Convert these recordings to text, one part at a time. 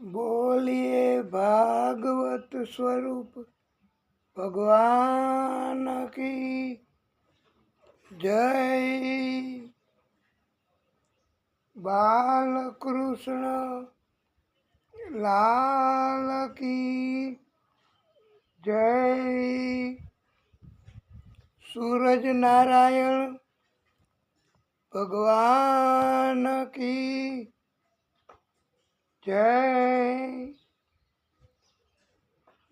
बोलिए भागवत स्वरूप भगवान की जय। बाल कृष्ण लाल की जय। सूरज नारायण भगवान की जय।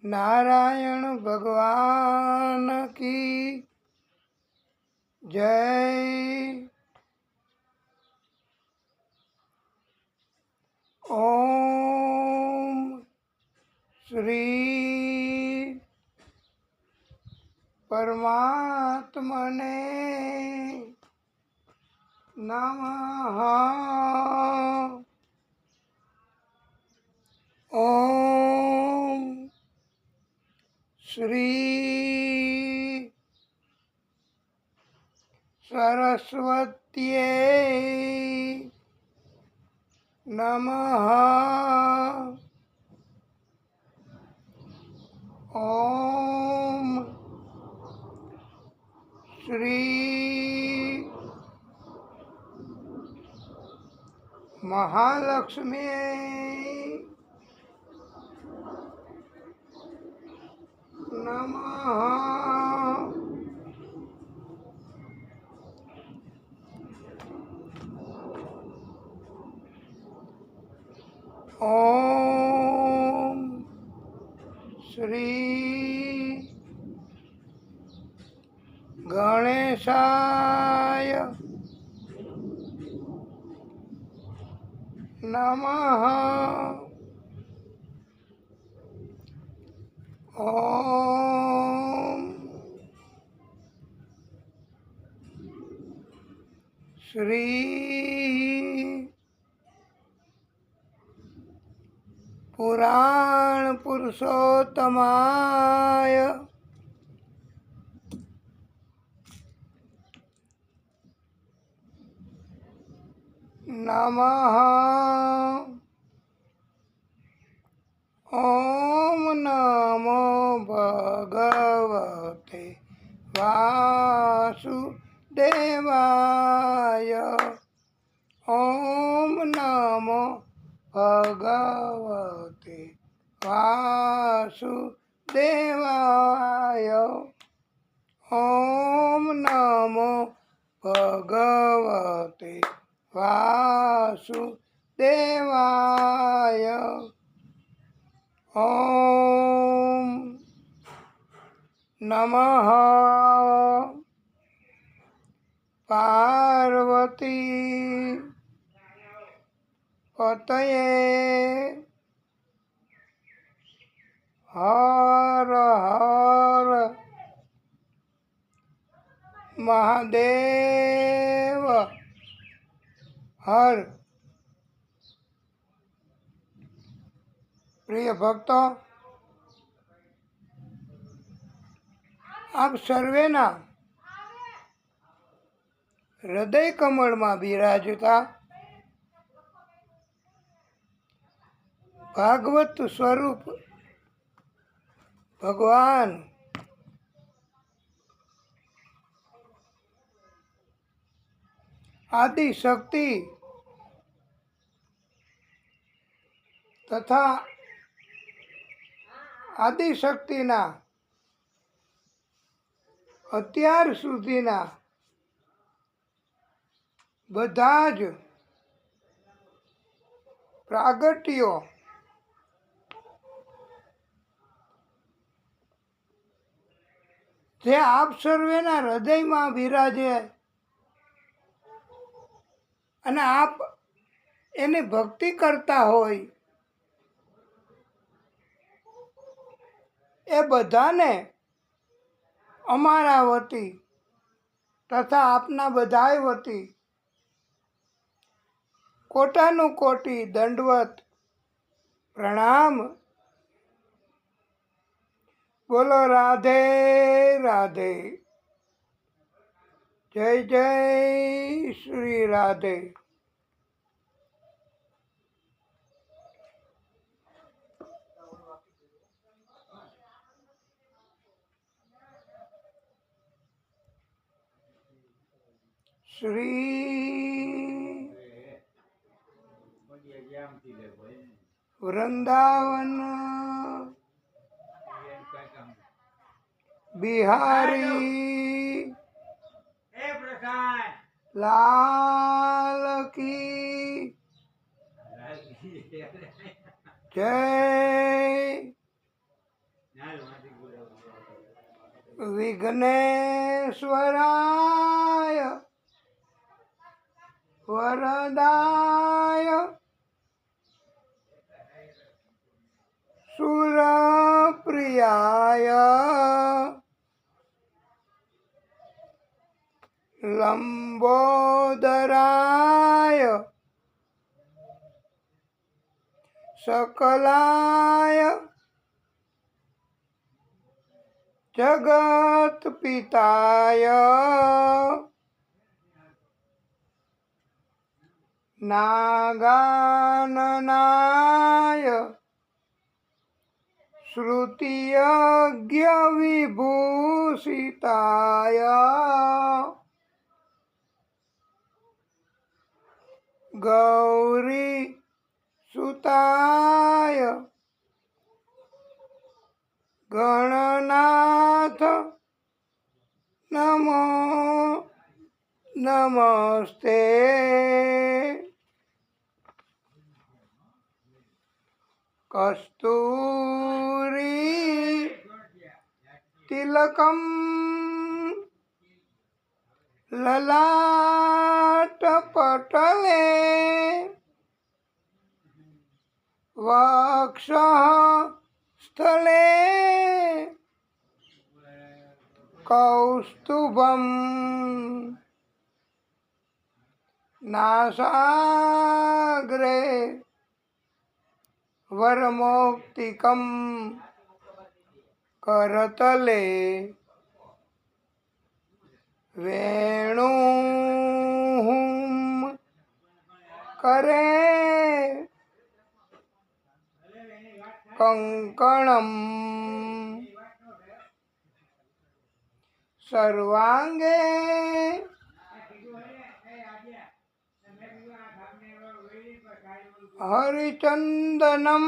नारायण भगवान की जय। ओम श्री परमात्मने नमः। ओम श्री सरस्वत्यै नमः। ओम श्री महालक्ष्मी नमः। ओम श्री गणेशाय नमः। ओम श्री पुराण पुरुषोत्तमाय नमः। ओम नमो भगवते वासुदेवाय। ओम नमो भगवते वासुदेवाय। ओम नमो भगवते वासुदेवाय। ओम नमः पार्वती पतये हर हर महादेव हर। प्रिय भक्तों, આપ સર્વેના હૃદય કમળમાં બિરાજતા ભાગવત સ્વરૂપ ભગવાન આદિ શક્તિ તથા આદિ શક્તિના અત્યાર સુધીના બધા જ પ્રાગટ્યો જે આપ સર્વેના હૃદયમાં વિરાજે અને આપ એની ભક્તિ કરતા હોય એ બધાને અમારા વતી તથા આપના બધાય વતી કોટાનું કોટી દંડવત પ્રણામ। બોલો રાધે રાધે। જય જય શ્રી રાધે। શ્રી વૃંદાવન બિહારી લાલ કી જય. વિઘ્નેશ્વરાય વરદાય સુરપ્રિયાય લંબોદરાય સકલાય જગત પિતાય નાગાનનાય શ્રુતિયજ્ઞ વિભૂષિતાય ગૌરી સુતાય ગણનાથ નમો નમસ્તે. કસ્તુરી તિલકમ લલાટ પટલે વક્ષ સ્થલે કૌસ્તુભમ નાસાગ્રે વરમૌક્તિકમ કરતલે વેણું કરે કંકણમ સર્વાંગે હરિચંદનમ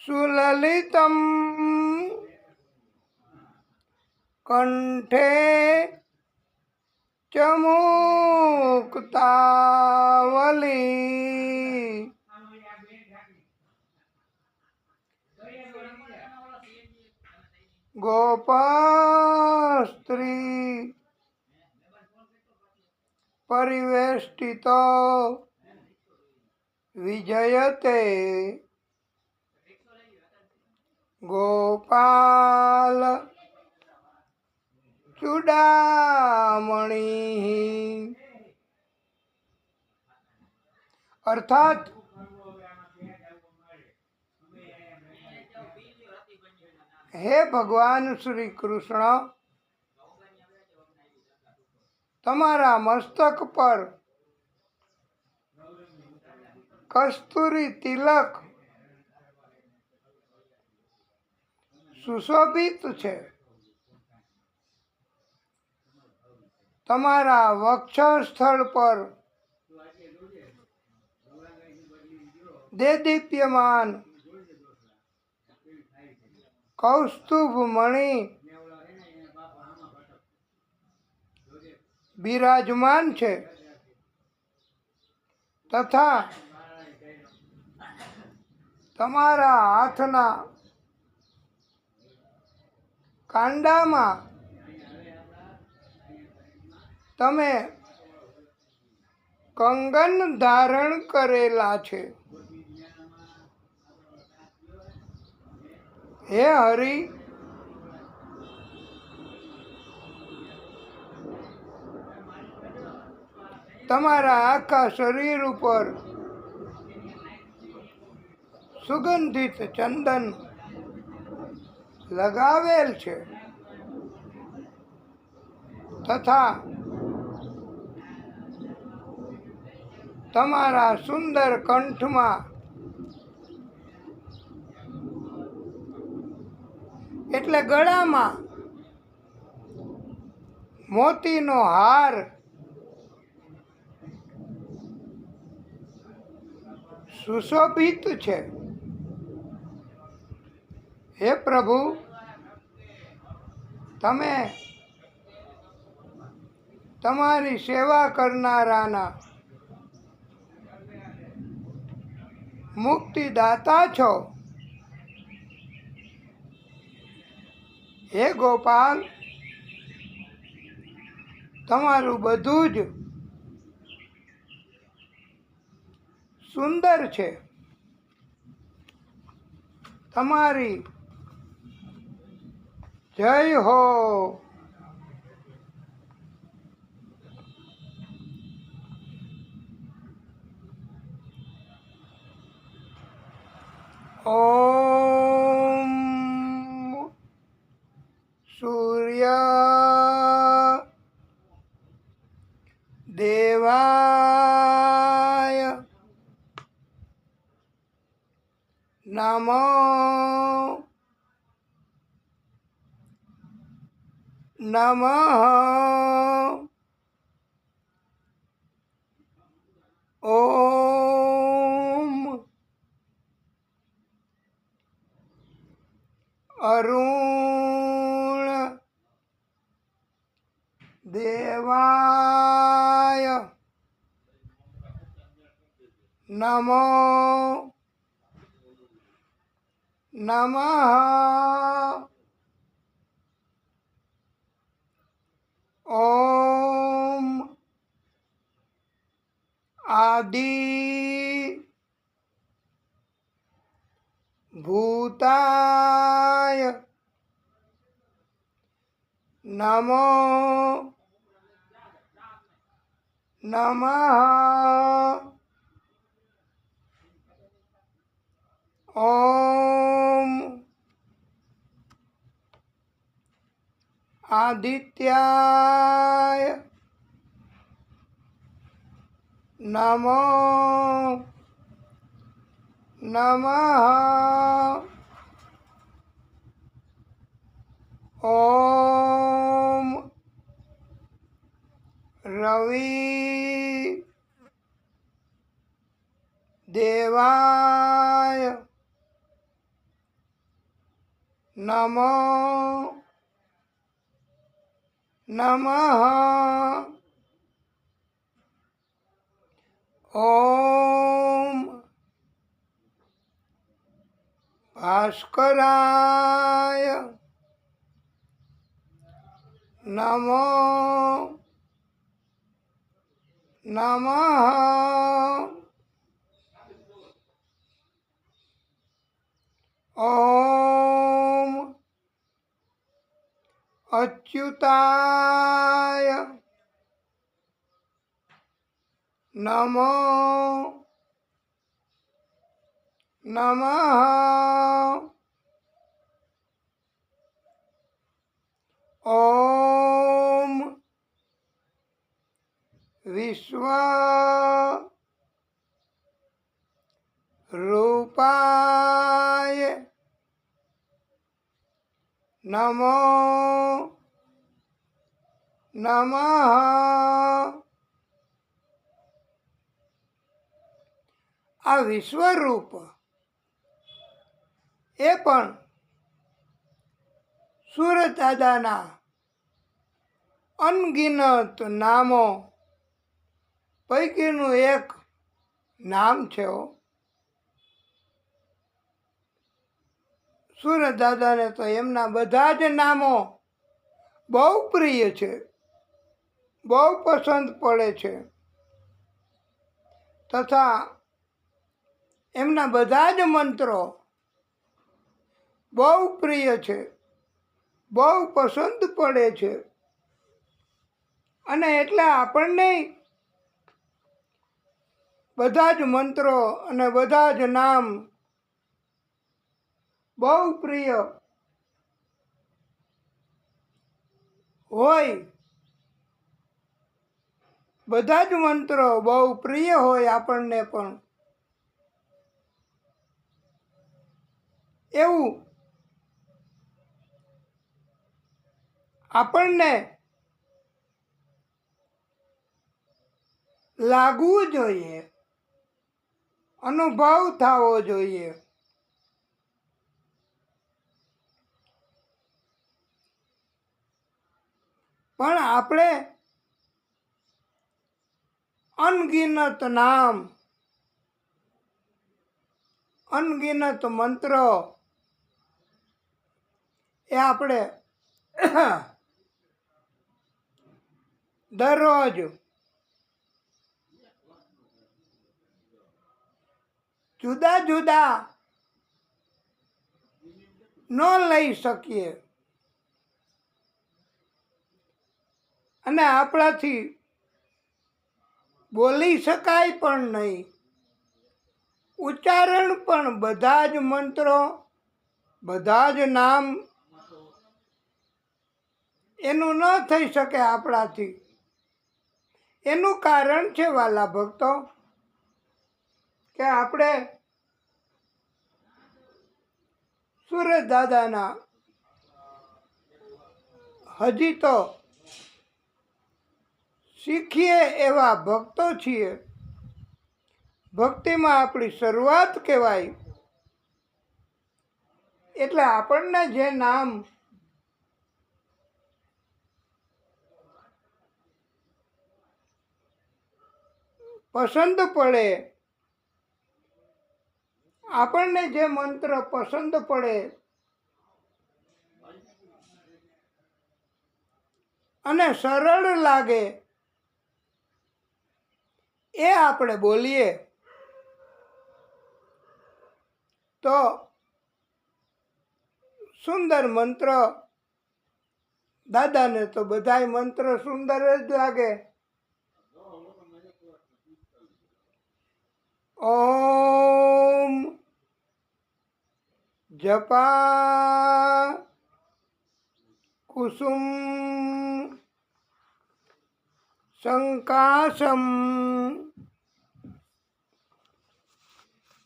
સુલલિતમ કંઠે ચ મુક્તાવલી ગોપસ્ત્રી પરિવેષ્ટિતો વિજયતે ગોપાલ ચૂડામણી. અર્થાત હે ભગવાન શ્રી કૃષ્ણ, તમારા મસ્તક પર કસ્તુરી તિલક સુશોભિત છે. તમારા વક્ષસ્થળ પર દેદીપ્યમાન કૌસ્તુભ મણિ બિરાજમાન છે તથા તમારા હાથના કાંડામાં તમે કંગન ધારણ કરેલા છે. હે હરિ, તમારા આખા શરીર ઉપર સુગંધિત ચંદન લગાવેલ છે તથા તમારા સુંદર કંઠમાં એટલે ગળામાં મોતીનો હાર સુશોભિત છે. હે પ્રભુ, તમે તમારી સેવા કરનારાના મુક્તિદાતા છો. હે ગોપાલ, તમારું બધું જ સુંદર છે. તમારી જય હો. ઓમ સૂર્ય દેવાય નમો નમઃ. ઓમ અરુણ દેવાય નમો નમઃ. ઓમ આદિ ભૂતાય નમો નમઃ. ઓમ આદિત્યાય નમો નમઃ. ઓમ રવિ દેવાય નમો નમઃ. ઓમ ભાસ્કરાય નમો નમઃ. ઓમ અચ્યુતાય નમો નમઃ. ઓમ વિશ્વ રૂપાય નમો નમઃ. આ વિશ્વરૂપ એ પણ સુરત દાદાના અનગિનત નામો પૈકીનું એક નામ છે. સુરત દાદાને તો એમના બધા જ નામો બહુ પ્રિય છે, બહુ પસંદ પડે છે, તથા એમના બધા જ મંત્રો બહુ પ્રિય છે, બહુ પસંદ પડે છે. અને એટલે આપણને બધા જ મંત્રો અને બધા જ નામ બહુ પ્રિય હોય. બધા જ મંત્રો બહુ પ્રિય હોય આપણને પણ. એવું આપણને લાગવું જોઈએ, અનુભવ થવો જોઈએ. પણ આપણે અનગિનત નામ, અનગિનત મંત્રો એ આપણે દરરોજ જુદા જુદા ન લઈ શકીએ અને આપણાથી બોલી શકાય પણ નહીં. ઉચ્ચારણ પણ બધા જ મંત્રો, બધા જ નામ એનું ન થઈ શકે આપણાથી. એનું કારણ છે વાલા ભક્તો કે આપણે સુરત દાદાના હજી તો શીખીએ એવા ભક્તો છીએ. ભક્તિમાં આપણી શરૂઆત કહેવાય. એટલે આપણને જે નામ પસંદ પડે, આપણને જે મંત્ર પસંદ પડે અને સરળ લાગે એ આપણે બોલીએ તો સુંદર મંત્ર. દાદાને તો બધાય મંત્ર સુંદર જ લાગે. ઓમ જપા કુસુમ સંકાશમ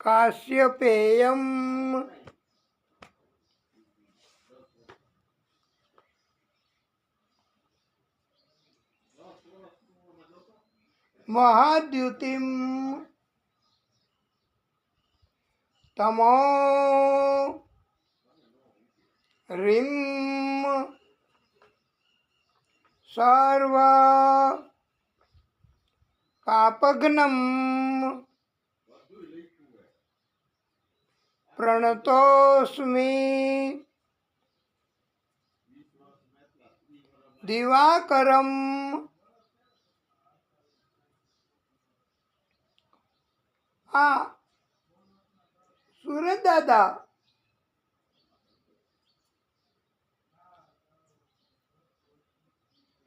કાશ્યપેયમ મહાદ્યુતિમ તમો રીમ સર્વ પાપઘ્નમ પ્રણતોસ્મિ દિવાકરમ. આ સુરત દાદા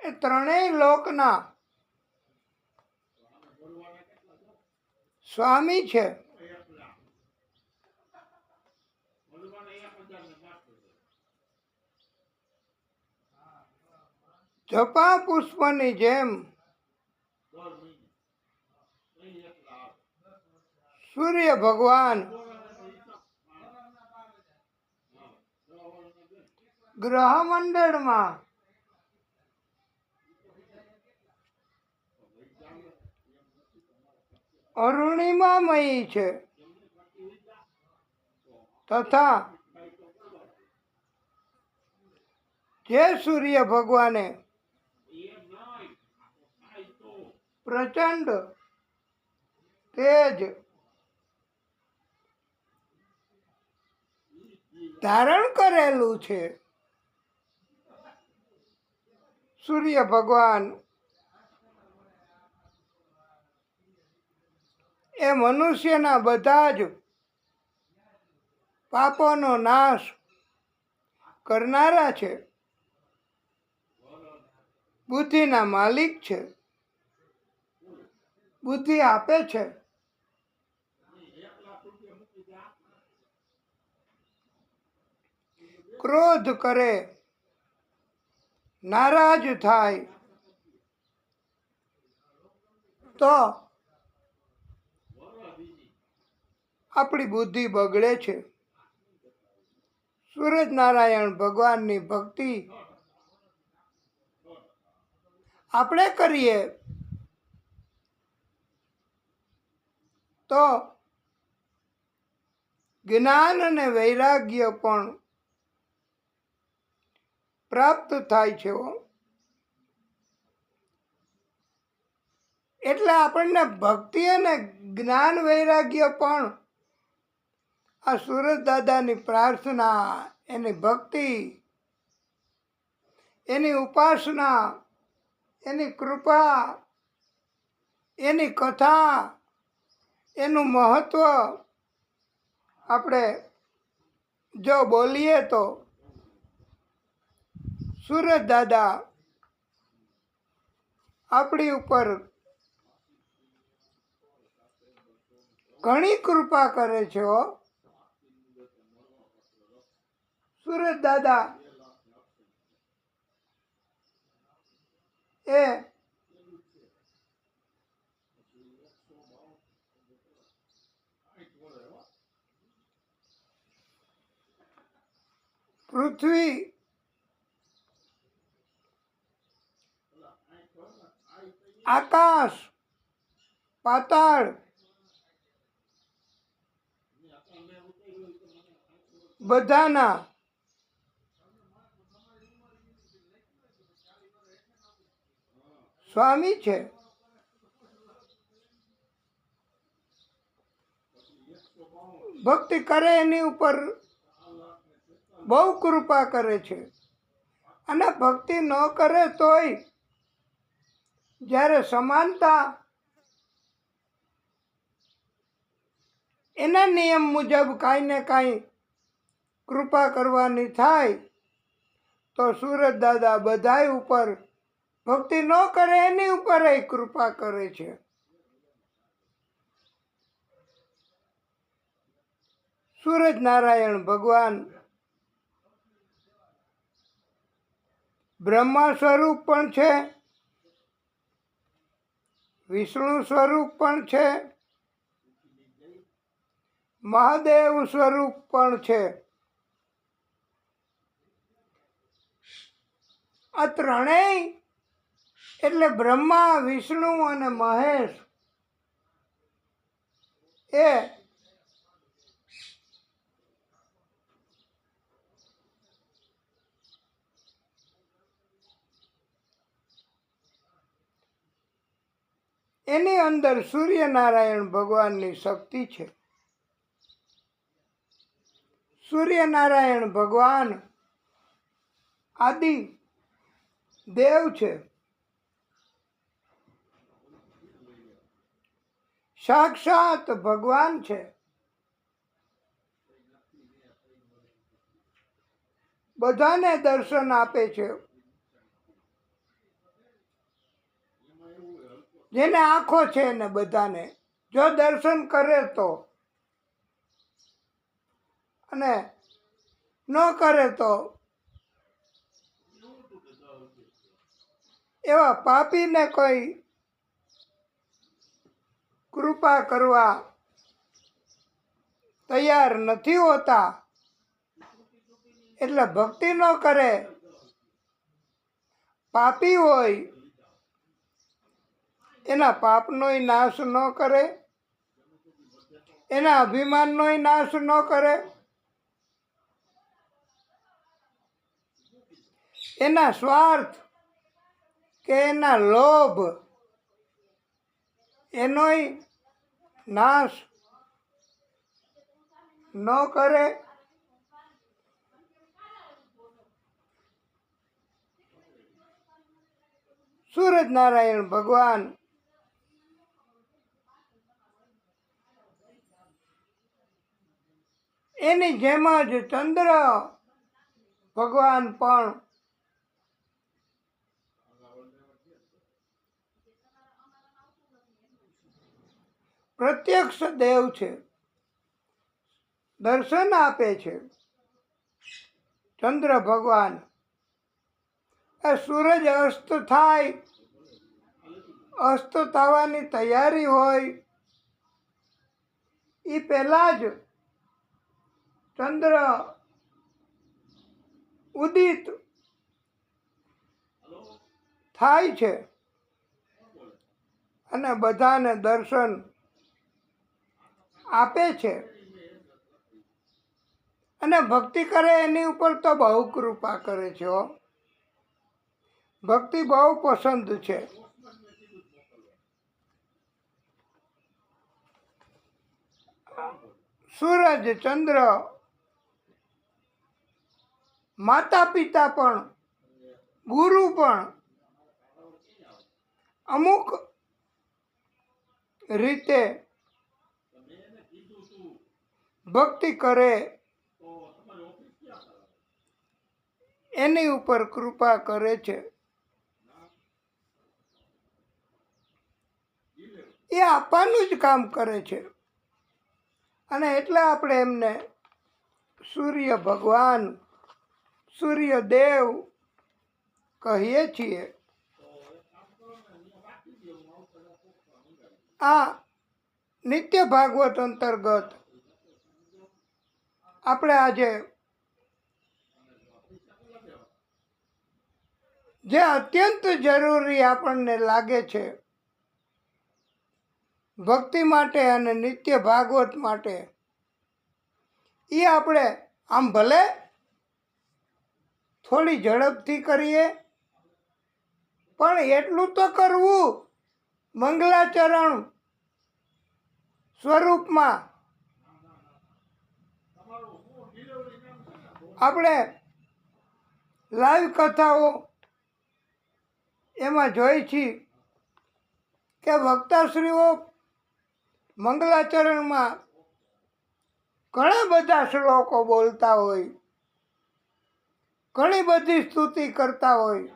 એ ત્રણેય લોકના સ્વામી છે. જપા પુષ્પની જેમ સૂર્ય ભગવાન ગ્રહ મંડળમાં અરુણિમામયી છે તથા જે સૂર્ય ભગવાને પ્રચંડ તેજ ધારણ કરેલું છે. સૂર્ય ભગવાન એ મનુષ્યના બધા જ પાપોનો નાશ કરનારા છે. બુદ્ધિના માલિક છે, બુદ્ધિ આપે છે. ક્રોધ કરે, નારાજ થાય તો આપણી બુદ્ધિ બગડે છે. સૂરજ નારાયણ ભગવાનની ભક્તિ આપણે કરીએ તો જ્ઞાન અને વૈરાગ્ય પણ પ્રાપ્ત થાય છે. એટલે આપણને ભક્તિ અને જ્ઞાન વૈરાગ્ય પણ આ સુરત દાદાની પ્રાર્થના, એની ભક્તિ, એની ઉપાસના, એની કૃપા, એની કથા, એનું મહત્વ આપણે જો બોલીએ તો સુરત દાદા આપણી ઉપર ઘણી કૃપા કરે છે. સુરત દાદા એ પૃથ્વી, આકાશ, પાતાળ બધાના સ્વામી છે. ભક્તિ કરે એની ઉપર બહુ કૃપા કરે છે. અને ભક્તિ ન કરે તોય જ્યારે સમાનતા એના નિયમ મુજબ કાંઈ ને કાંઈ કૃપા કરવાની થાય તો સુરત દાદા બધાય ઉપર, ભક્તિ ન કરે એની ઉપર કૃપા કરે છે. સૂરજ નારાયણ ભગવાન બ્રહ્મા સ્વરૂપ પણ છે, વિષ્ણુ સ્વરૂપ પણ છે, મહાદેવ સ્વરૂપ પણ છે. આ ત્રણેય એટલે બ્રહ્મા, વિષ્ણુ અને મહેશ એ એની અંદર સૂર્યનારાયણ ભગવાનની શક્તિ છે. સૂર્યનારાયણ ભગવાન આદિ દેવ છે. સાક્ષાત ભગવાન છે. બધાને દર્શન આપે છે. જેને આંખો છે ને બધાને જો દર્શન કરે તો, અને ન કરે તો એવા પાપીને કોઈ કૃપા કરવા તૈયાર નથી હોતા. એટલે ભક્તિ ન કરે, પાપી હોય, એના પાપનોય નાશ ન કરે, એના અભિમાનનોય નાશ ન કરે, એના સ્વાર્થ કે એના લોભ એનોય નાશ ન કરે. સૂરજ નારાયણ ભગવાન એની જેમ જ ચંદ્ર ભગવાન પણ પ્રત્યક્ષ દેવ છે, દર્શન આપે છે. ચંદ્ર ભગવાન એ સૂરજ અસ્ત થાય, અસ્ત થવાની તૈયારી હોય એ પહેલા જ ચંદ્ર ઉદિત થાય છે અને બધાને દર્શન આપે છે. અને ભક્તિ કરે એની ઉપર તો બહુ કૃપા કરે છે હો. ભક્તિ બહુ પસંદ છે. સૂરજ, ચંદ્ર, માતા પિતા પણ, ગુરુ પણ અમુક રીતે ભક્તિ કરે એની ઉપર કૃપા કરે છે. એ આપવાનું જ કામ કરે છે. અને એટલે આપણે એમને સૂર્ય ભગવાન, સૂર્યદેવ કહીએ છીએ. આ નિત્ય ભાગવત અંતર્ગત આપણે આજે જે અત્યંત જરૂરી આપણને લાગે છે ભક્તિ માટે અને નિત્ય ભાગવત માટે, એ આપણે આમ ભલે થોડી ઝડપથી કરીએ, પણ એટલું તો કરવું મંગલાચરણ સ્વરૂપમાં. આપણે લાઈવ કથાઓ એમાં જોઈ છીએ કે વક્તાશ્રીઓ મંગલાચરણમાં ઘણા બધા શ્લોકો બોલતા હોય, ઘણી બધી સ્તુતિ કરતા હોય.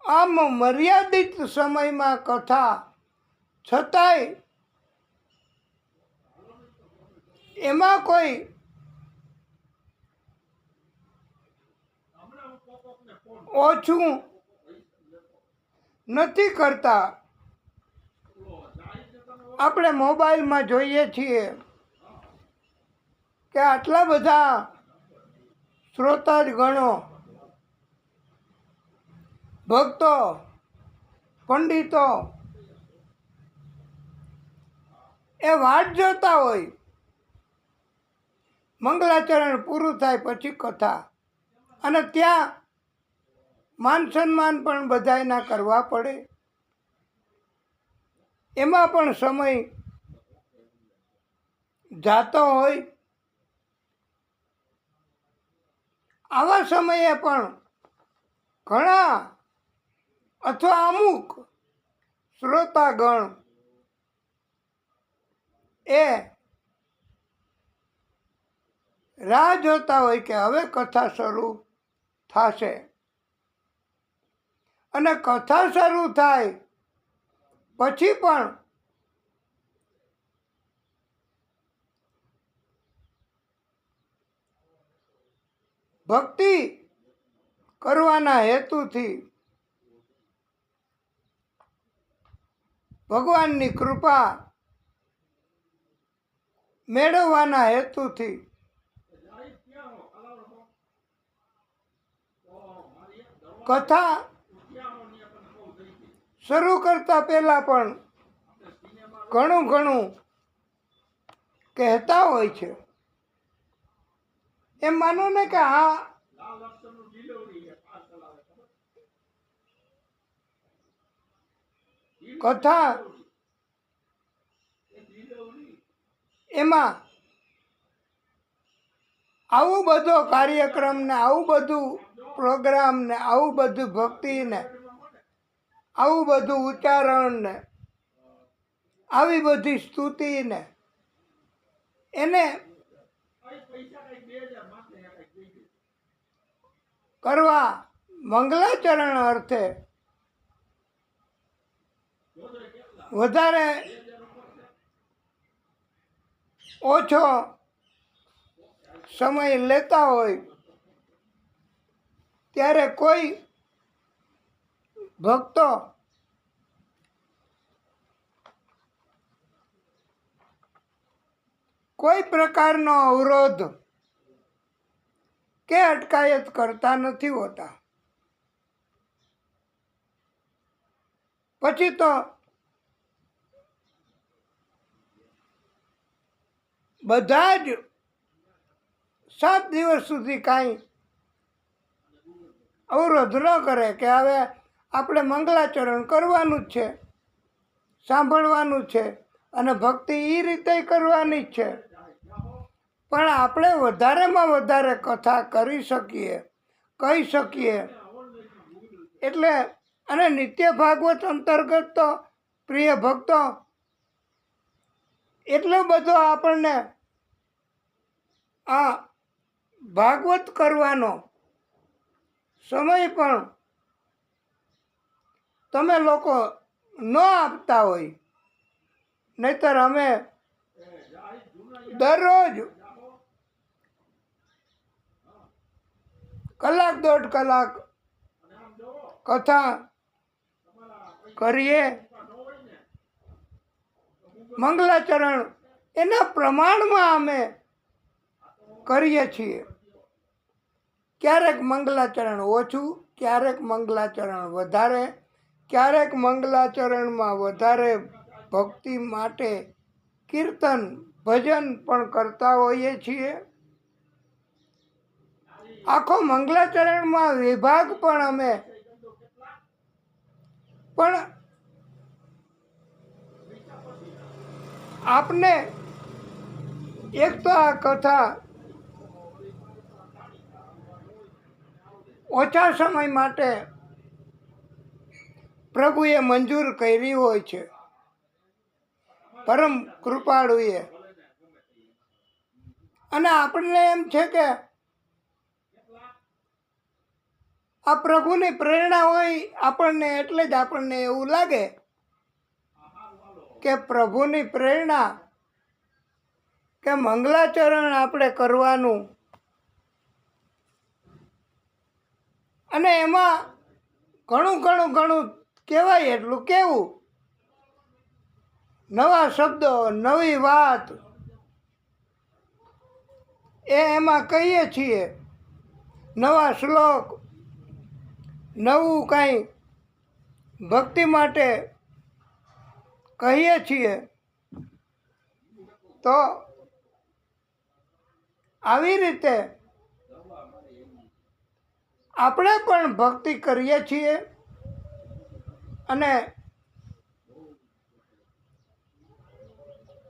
આમ મર્યાદિત સમયમાં કથા છતાંય એમાં કોઈ ઓછું નથી કરતા. આપણે મોબાઈલમાં જોઈએ છીએ કે આટલા બધા શ્રોતાગણો, ભક્તો, પંડિતો એ વાટ જોતા હોય મંગલાચરણ પૂરું થાય પછી કથા. અને ત્યાં માન સન્માન પણ બધાયના કરવા પડે, એમાં પણ સમય જાતો હોય. આવા સમયે પણ ઘણા અથવા અમુક શ્રોતાગણ એ રાહ જોતા હોય કે હવે કથા શરૂ થશે. અને કથા શરૂ થાય પછી પણ ભક્તિ કરવાના હેતુથી, ભગવાનની કૃપા મેળવવાના હેતુથી કથા શરૂ કરતા પહેલા પણ ઘણું ઘણું કહેતા હોય છે. એમ માનો ને કે આ કથા એમાં આવું બધો કાર્યક્રમ ને આવું બધું પ્રોગ્રામ ને આવું બધું ભક્તિ ને આવું બધું ઉચ્ચારણ ને આવી બધી સ્તુતિ ને એને કરવા મંગલાચરણ અર્થે વધારે ઓછો સમય લેતા હોય ત્યારે કોઈ ભક્તો કોઈ પ્રકારનો અવરોધ કે અટકાયત કરતા નથી હોતા. પછી તો બધા જ 7 દિવસ સુધી કાંઈ અવરોધ ન કરે કે હવે આપણે મંગલાચરણ કરવાનું જ છે, સાંભળવાનું જ છે અને ભક્તિ એ રીતે કરવાની જ છે. પણ આપણે વધારેમાં વધારે કથા કરી શકીએ, કહી શકીએ. એટલે અને નિત્ય ભાગવત અંતર્ગત તો પ્રિય ભક્તો એટલો બધો આપણને આ ભાગવત કરવાનો સમય પણ તમે લોકો ન આપતા હોય, નહીતર અમે દરરોજ કલાક 1.5 કલાક કથા કરીએ, મંગલાચરણ એના પ્રમાણમાં અમે કરીએ છીએ. ક્યારેક મંગલાચરણ ઓછું, ક્યારેક મંગલાચરણ વધારે, ક્યારેક મંગલાચરણમાં વધારે ભક્તિ માટે કીર્તન ભજન પણ કરતા હોઈએ છીએ. આખો મંગલાચરણમાં વિભાગ પણ અમે પણ આપને એક તો આ કથા ઓછા સમય માટે પ્રભુએ મંજૂર કરી હોય છે, પરમ કૃપાળુએ. અને આપણને એમ છે કે આ પ્રભુની પ્રેરણા હોય આપણને, એટલે જ આપણને એવું લાગે કે પ્રભુની પ્રેરણા કે મંગલાચરણ આપણે કરવાનું. અને એમાં ઘણું કહેવાય એટલું કેવું, નવા શબ્દો, નવી વાત એમાં કહીએ છીએ, નવા શ્લોક, નવું કાંઈ ભક્તિ માટે કહીએ છીએ. તો આવી રીતે આપણે પણ ભક્તિ કરીએ છીએ. અને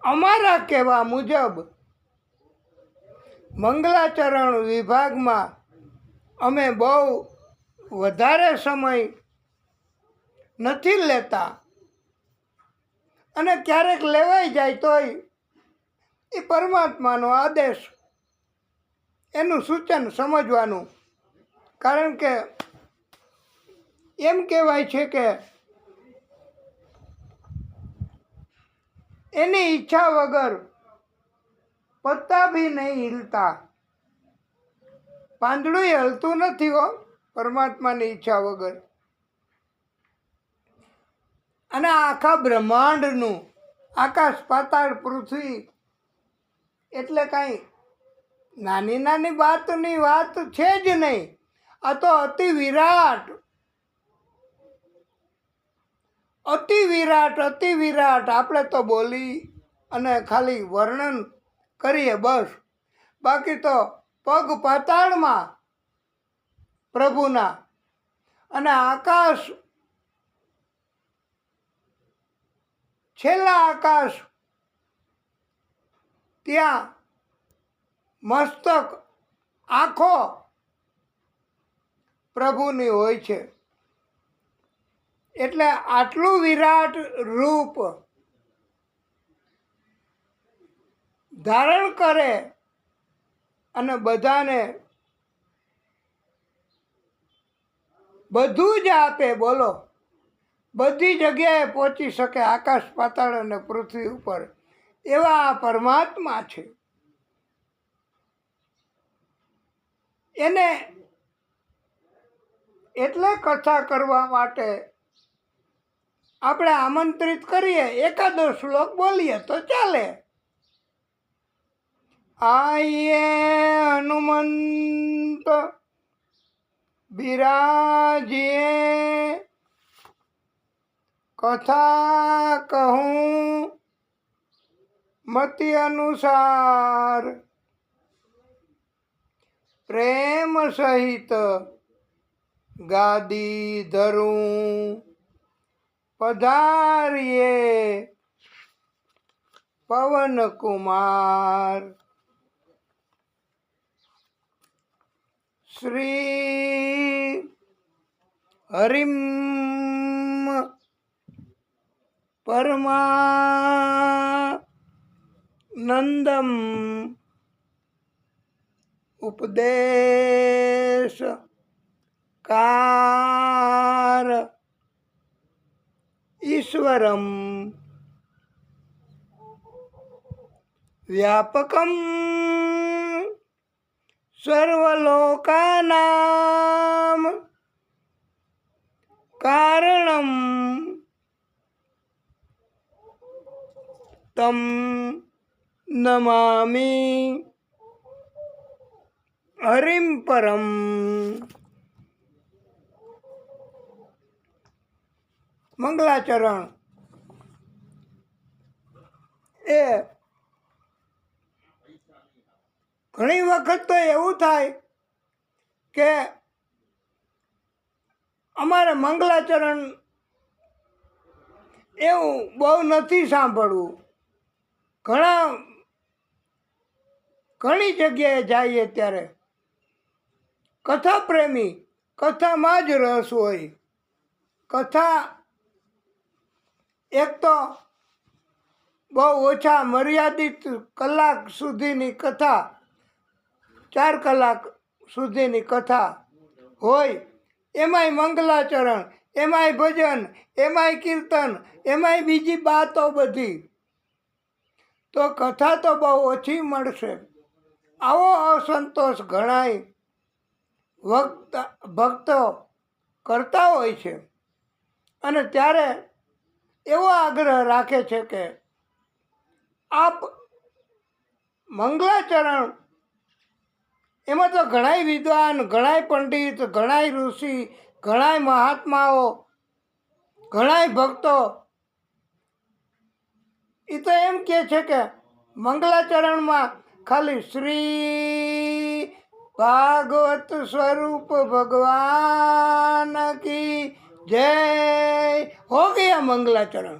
અમારા કહેવા મુજબ મંગલાચરણ વિભાગમાં અમે બહુ વધારે સમય નથી લેતા. અને ક્યારેક લેવાઈ જાય તોય એ પરમાત્માનો આદેશ, એનું સૂચન સમજવાનું. કારણ કે એમ કહેવાય છે કે એની ઈચ્છા વગર પત્તા ભી નહીં હિલતા. પાંદડું હલતું નથી હો પરમાત્માની ઈચ્છા વગર. અને આખા બ્રહ્માંડનું, આકાશ પાતાળ પૃથ્વી એટલે કાંઈ નાની નાની વાતની વાત છે જ નહીં. આ તો અતિ વિરાટ, અતિ વિરાટ, અતિ વિરાટ. આપણે તો બોલી અને ખાલી વર્ણન કરીએ બસ. બાકી તો પગ પાતાળમાં પ્રભુના. અને આકાશ, છેલ્લા આકાશ, ત્યાં મસ્તક, આંખો પ્રભુની હોય છે. એટલે આટલું વિરાટ રૂપ ધારણ કરે અને બધાને બધું જ આપે. બોલો, બધી જગ્યાએ પહોંચી શકે, આકાશ પાતાળ અને પૃથ્વી ઉપર. એવા આ પરમાત્મા છે. એને એટલે કથા કરવા માટે આપણે આમંત્રિત કરીએ, એકાદો શ્લોક બોલીએ તો ચાલે. આયે હનુમંત બિરાજીએ કથા કહું મતિ અનુસાર, પ્રેમ સહિત ગાદી ધરું, પધારીએ પવન કુમાર. શ્રી હરિમ પરમાનંદમ ઉપદેશ કાર ઈશ્વરમ વ્યાપકમ સર્વલોકાનામ કારણમ તમ નમામિ હરિમ પરમ. મંગલાચરણ એ ઘણી વખત તો એવું થાય કે અમારે મંગલાચરણ એવું બહુ નથી સાંભળવું. ઘણી જગ્યાએ જઈએ ત્યારે કથા પ્રેમી, કથામાં જ રસ હોય. કથા એક તો બહુ ઓછા મર્યાદિત કલાક સુધીની કથા, 4 કલાક સુધીની કથા હોય, એમાંય મંગલાચરણ, એમાંય ભજન, એમાંય કીર્તન, એમાંય બીજી બાતો બધી, તો કથા તો બહુ ઓછી મળશે. આવો અસંતોષ ઘણાય ભક્તો કરતા હોય છે. અને ત્યારે એવો આગ્રહ રાખે છે કે આપ મંગલાચરણ, એમાં તો ઘણાય વિદ્વાન, ઘણાય પંડિત, ઘણાય ઋષિ, ઘણાય મહાત્માઓ, ઘણાય ભક્તો એ તો એમ કહે છે કે મંગલાચરણમાં ખાલી શ્રી ભાગવત સ્વરૂપ ભગવાન કી જય હો ગયા મંગલાચરણ.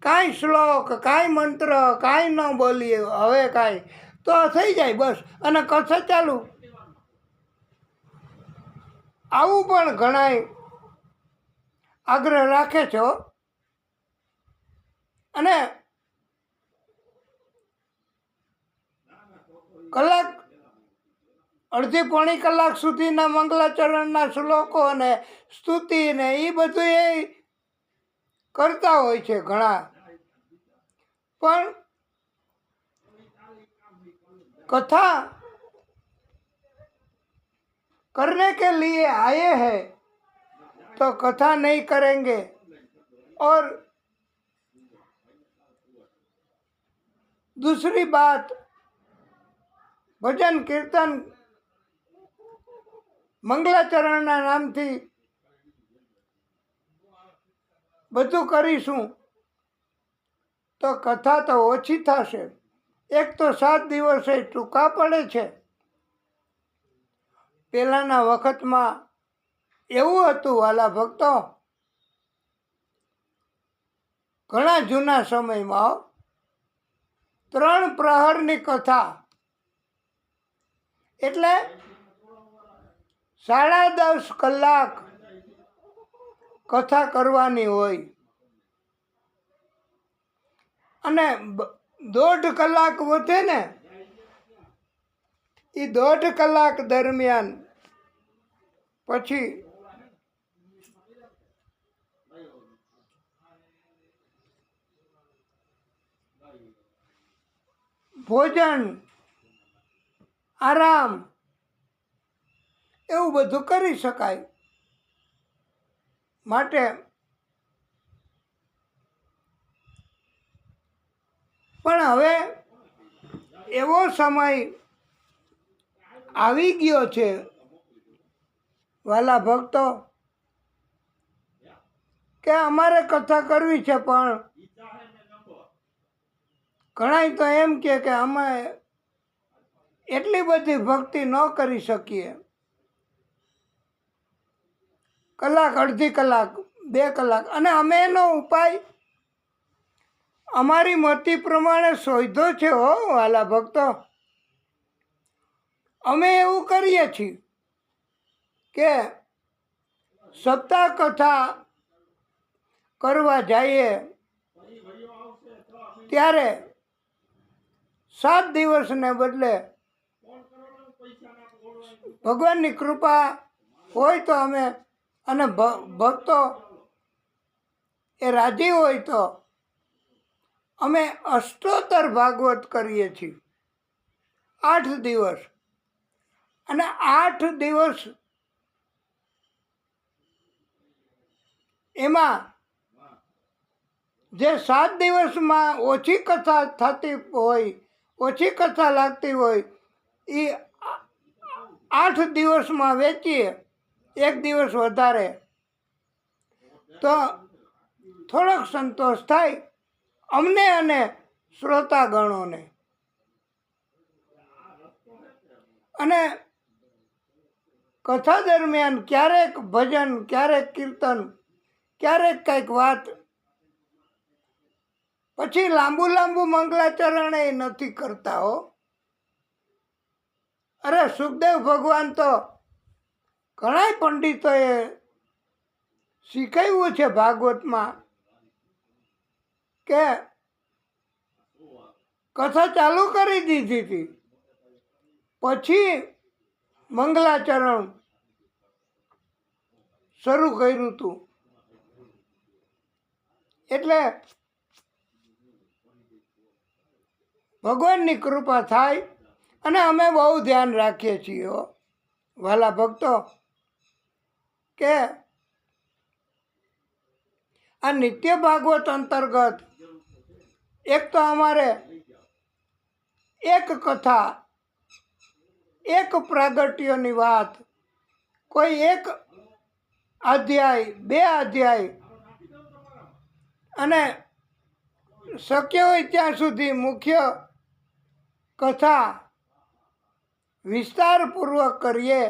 કાંઈ શ્લોક, કાંઈ મંત્ર, કાંઈ ન બોલીએ, હવે કાંઈ તો થઈ જાય બસ, અને કથા ચાલુ. આવું પણ ઘણાય આગ્રહ રાખે છે. અને કલાક, અડધી પોણી કલાક સુધીના મંગલાચરણના શ્લોકો અને સ્તુતિ ને એ બધું એ કરતા હોય છે ઘણા. પણ कथा करने के लिए आए हैं तो कथा नहीं करेंगे और दूसरी बात भजन कीर्तन मंगलाचरणના નામથી બધું કરીશું તો કથા તો ઓછી થશે. એક તો 7 દિવસે ટૂંકા પડે છે. પહેલાના વખતમાં એવું હતું વાલા ભક્તો, ઘણા જૂના સમયમાં 3 પ્રહરની કથા એટલે 10.5 કલાક કથા કરવાની હોય અને 1.5 કલાક વધે ને એ 1.5 કલાક દરમિયાન પછી ભોજન, આરામ એવું બધું કરી શકાય. માટે પણ હવે એવો સમય આવી ગયો છે વાલા ભક્તો કે અમારે કથા કરવી છે, પણ ઘણાય તો એમ કે અમે એટલી બધી ભક્તિ ન કરી શકીએ, કલાક, અડધી કલાક, 2 કલાક. અને અમે એનો ઉપાય અમારી મતિ પ્રમાણે શોધ્યો છે હો વાલા ભક્તો. અમે એવું કરીએ છીએ કે સપ્તાહ કથા કરવા જઈએ ત્યારે 7 દિવસને બદલે ભગવાનની કૃપા હોય તો અમે, અને ભક્તો એ રાજી હોય તો અમે અષ્ટોત્તર ભાગવત કરીએ છીએ 8 દિવસ. અને 8 દિવસ એમાં જે 7 દિવસમાં ઓછી કથા થતી હોય, ઓછી કથા લાગતી હોય, એ 8 દિવસમાં વેચીએ, 1 દિવસ વધારે, તો થોડોક સંતોષ થાય અમને અને શ્રોતાગણોને. અને કથા દરમિયાન ક્યારેક ભજન, ક્યારેક કીર્તન, ક્યારેક કંઈક વાત, પછી લાંબુ મંગલાચરણ એ નથી કરતા હો. અરે સુખદેવ ભગવાન તો ઘણા પંડિતોએ શીખવ્યું છે ભાગવતમાં કે કથા ચાલુ કરી દીધી હતી, પછી મંગલાચરણ શરૂ કર્યું હતું. એટલે ભગવાનની કૃપા થાય. અને અમે બહુ ધ્યાન રાખીએ છીએ હો વાલા ભક્તો, કે આ નિત્ય ભાગવત અંતર્ગત એક તો અમારે એક કથા, એક પ્રાગટ્યની વાત, કોઈ એક અધ્યાય, 2 અધ્યાય, અને શક્ય હોય ત્યાં સુધી મુખ્ય કથા વિસ્તારપૂર્વક કરીએ.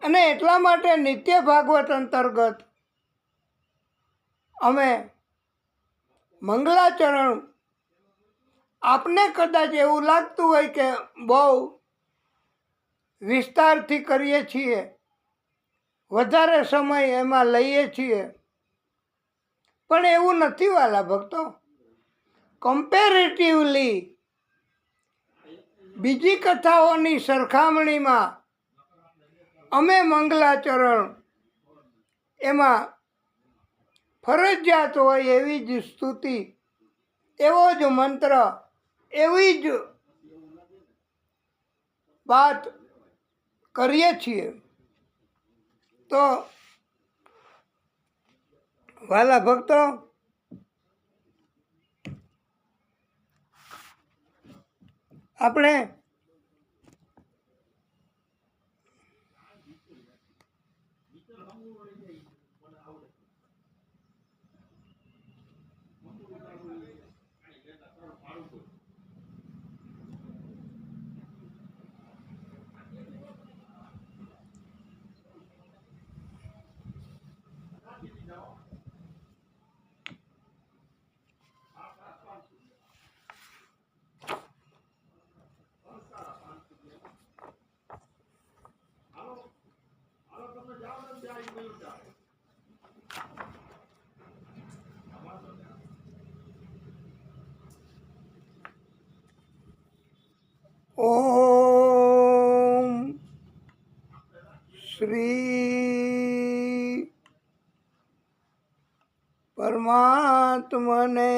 અને એટલા માટે નિત્ય ભાગવત અંતર્ગત અમે મંગલાચરણ, આપને કદાચ એવું લાગતું હોય કે બહુ વિસ્તારથી કરીએ છીએ, વધારે સમય એમાં લઈએ છીએ, પણ એવું નથી વાલા ભક્તો. કમ્પેરેટિવલી બીજી કથાઓની સરખામણીમાં અમે મંગલાચરણ એમાં ફરજિયાત હોય એવી જ સ્તુતિ, એવો જ મંત્ર, એવી જ વાત કરીએ છીએ. તો વાલા ભક્તો, આપણે ઓમ શ્રી પરમાત્મને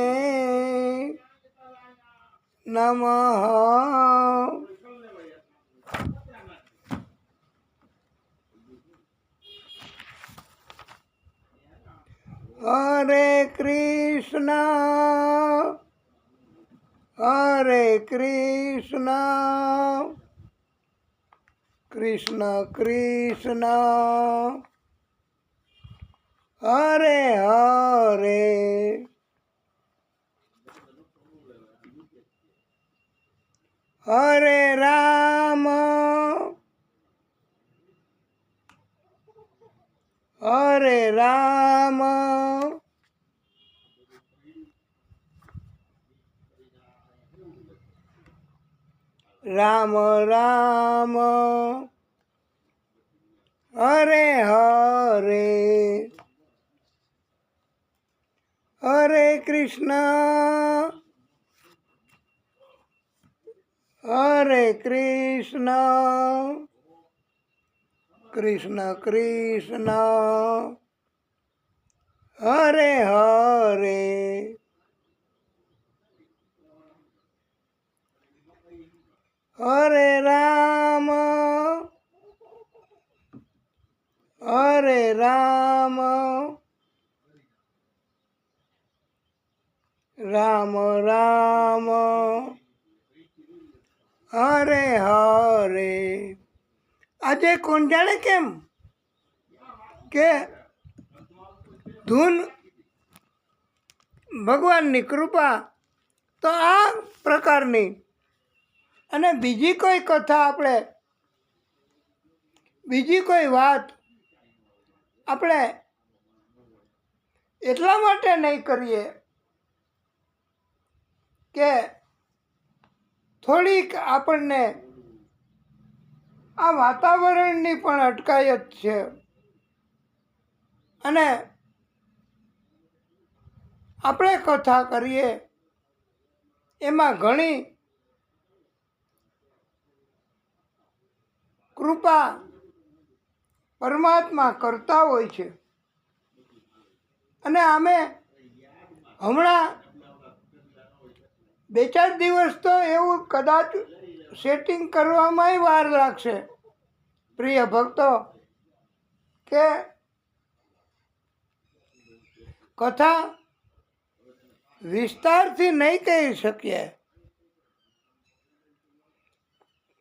નમઃ. હરે કૃષ્ણ, હરે કૃષ્ણ, કૃષ્ણ કૃષ્ણ હરે હરે હરે રામ હરે રામ રામ રામ હરે હરે હરે કૃષ્ણ હરે કૃષ્ણ કૃષ્ણ કૃષ્ણ હરે હરે હરે રામ હરે રામ રામ રામ હરે હરે. આજે કોણ જાણે કેમ કે ધૂન ભગવાનની કૃપા તો આ પ્રકારની, અને બીજી કોઈ કથા આપણે, બીજી કોઈ વાત આપણે એટલા માટે નહીં કરીએ કે થોડીક આપણને આ વાતાવરણની પણ અટકાયત છે, અને આપણે કથા કરીએ એમાં ઘણી કૃપા પરમાત્મા કરતા હોય છે. અને અમે હમણાં 2-4 દિવસ તો એવું કદાચ સેટિંગ કરવામાં વાર લાગશે પ્રિય ભક્તો, કે કથા વિસ્તારથી નહીં કહી શકીએ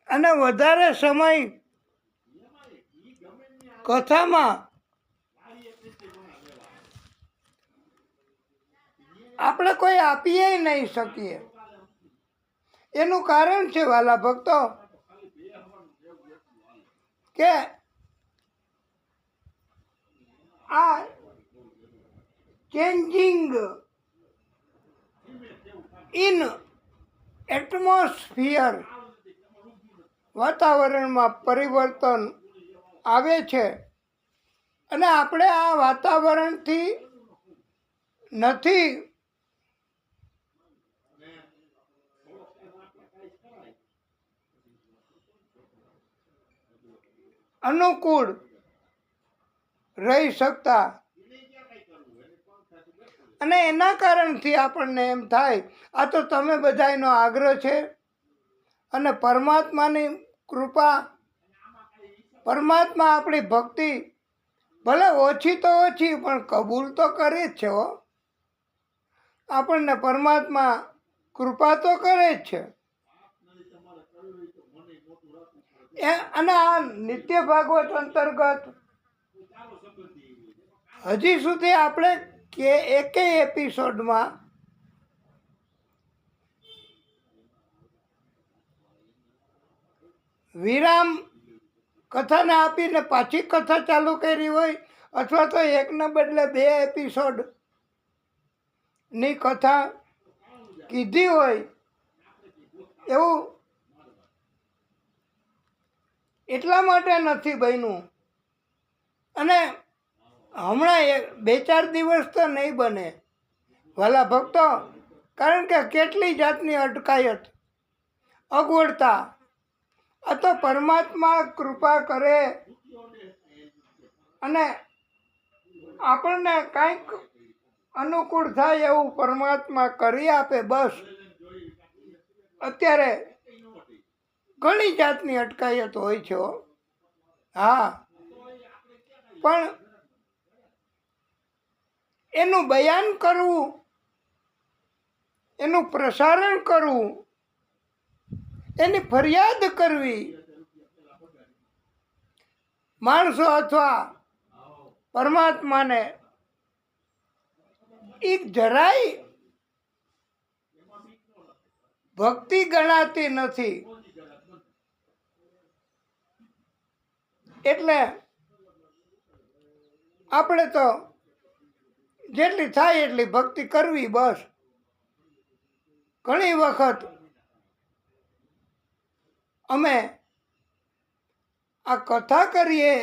અને વધારે સમય કથામાં આપણે કોઈ આપીએ નહીં શકીએ. એનું કારણ છે વાલા ભક્તો કે આ ચેન્જિંગ ઇન એટમોસ્ફિયર, વાતાવરણમાં પરિવર્તન આવે છે, અને આપણે આ વાતાવરણથી નથી અનુકૂળ રહી શકતા, અને એના કારણથી આપણને એમ થાય આ તો તમે બધાનો આગ્રહ છે, અને પરમાત્માની કૃપા, પરમાત્મા આપણી ભક્તિ ભલે ઓછી તો ઓછી પણ કબૂલ તો કરે જ છે હો. આપણને પરમાત્મા કૃપા તો કરે જ છે. અને આ નિત્ય ભાગવત અંતર્ગત હજી સુધી આપણે કે એકેય એપિસોડમાં વિરામ કથાને આપીને પાછી કથા ચાલુ કરી હોય, અથવા તો એકને બદલે 2 એપિસોડની કથા કીધી હોય, એવું એટલા માટે નથી બન્યું. અને હમણાં 2-4 દિવસ તો નહીં બને વાલા ભક્તો, કારણ કે કેટલી જાતની અટકાયત, અગવડતા. આ તો પરમાત્મા કૃપા કરે અને આપણને કંઈક અનુકૂળ થાય એવું પરમાત્મા કરી આપે, બસ. અત્યારે ઘણી જાતની અટકાયત હોય છે. હા, પણ એનું બયાન કરવું, એનું પ્રસારણ કરવું, એની ફરિયાદ કરવી માણસો અથવા પરમાત્માને એ જરાય ભક્તિ ગણાતી નથી. એટલે આપણે તો જેટલી થાય એટલી ભક્તિ કરવી બસ. ઘણી વખત અમે આ કથા કરીએ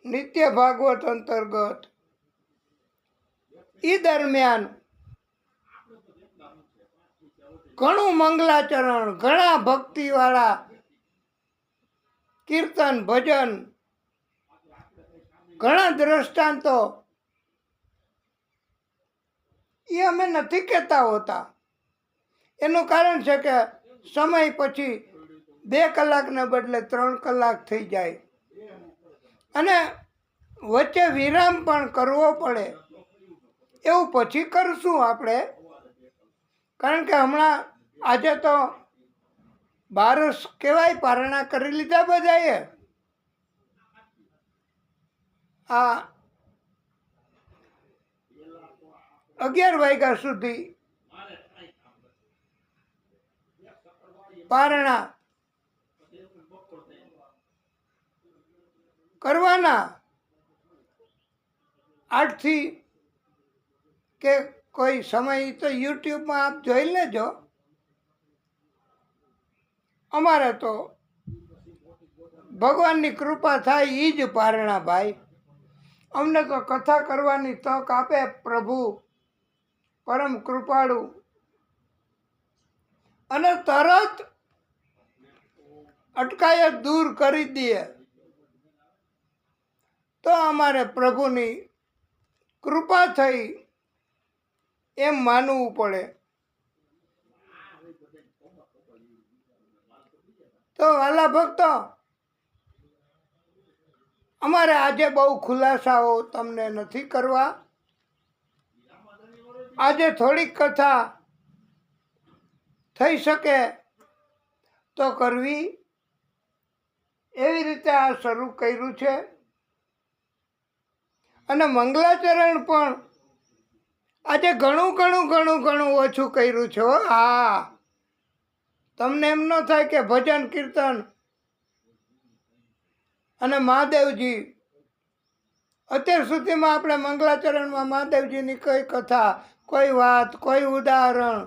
નિત્ય ભાગવત અંતર્ગત, એ દરમિયાન ઘણું મંગલાચરણ, ઘણા ભક્તિવાળા કીર્તન ભજન, ઘણા દ્રષ્ટાંતો એ અમે નથી કહેતા હોતા. એનું કારણ છે કે સમય પછી 2 કલાકને બદલે 3 કલાક થઈ જાય અને વચ્ચે વિરામ પણ કરવો પડે. એવું પછી કરશું આપણે, કારણ કે હમણાં આજે તો 12 કહેવાય, પારણા કરી લીધા બધાએ. આ 11 વાગ્યા સુધી પારણા કરવાના. 8 થી કે કોઈ સમય તો યુટ્યુબમાં આપ જોઈ લેજો. અમારે તો ભગવાનની કૃપા થાય એ જ પારણા ભાઈ. અમને તો કથા કરવાની તક આપે પ્રભુ, પરમ કૃપાળુ, અને તરત અટકાયત દૂર કરી દે તો અમારે પ્રભુની કૃપા થઈ એમ માનવું પડે. તો વાલા ભક્તો, અમારે આજે બહુ ખુલાસાઓ તમને નથી કરવા. આજે થોડીક કથા થઈ શકે તો કરવી, એવી રીતે આ શરૂ કર્યું છે. અને મંગલાચરણ પણ આજે ઘણું ઓછું કર્યું છે. હા, તમને એમ ન થાય કે ભજન કીર્તન અને મહાદેવજી, અત્યાર સુધીમાં આપણે મંગલાચરણમાં મહાદેવજીની કોઈ કથા, કોઈ વાત, કોઈ ઉદાહરણ,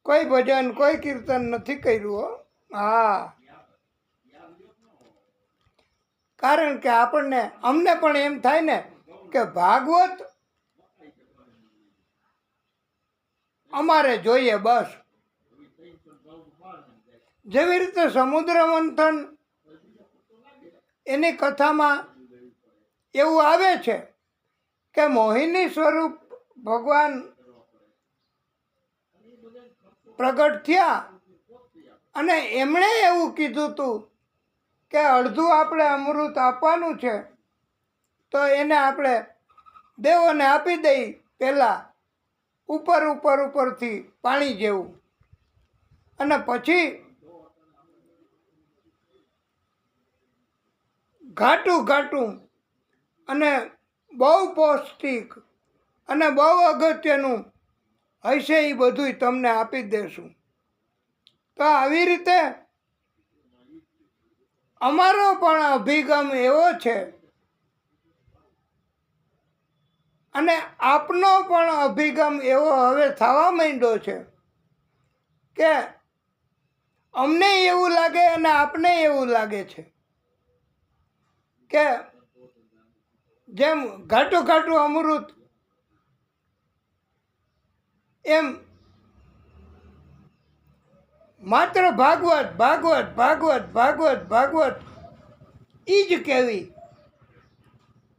કોઈ ભજન, કોઈ કીર્તન નથી કર્યું. હા, કારણ કે અમને પણ એમ થાય ને કે ભાગવત અમારે જોઈએ બસ. જેવી રીતે સમુદ્ર મંથન એની કથામાં એવું આવે છે કે મોહિની સ્વરૂપ ભગવાન પ્રગટ થયા અને એમણે એવું કીધું હતું કે અડધું આપણે અમૃત આપવાનું છે, તો એને આપણે દેવોને આપી દઈ પહેલાં, ઉપરથી પાણી જેવું, અને પછી ઘાટું અને બહુ પૌષ્ટિક અને બહુ અગત્યનું હશે એ બધું તમને આપી દેશું. તો આવી રીતે અમારો પણ અભિગમ એવો છે, અને આપનો પણ અભિગમ એવો હવે થવા માંડ્યો છે કે અમને એવું લાગે અને આપને એવું લાગે છે કે જેમ ઘાટું અમૃત, એમ માત્ર ભાગવત ઈ જ કહેવી.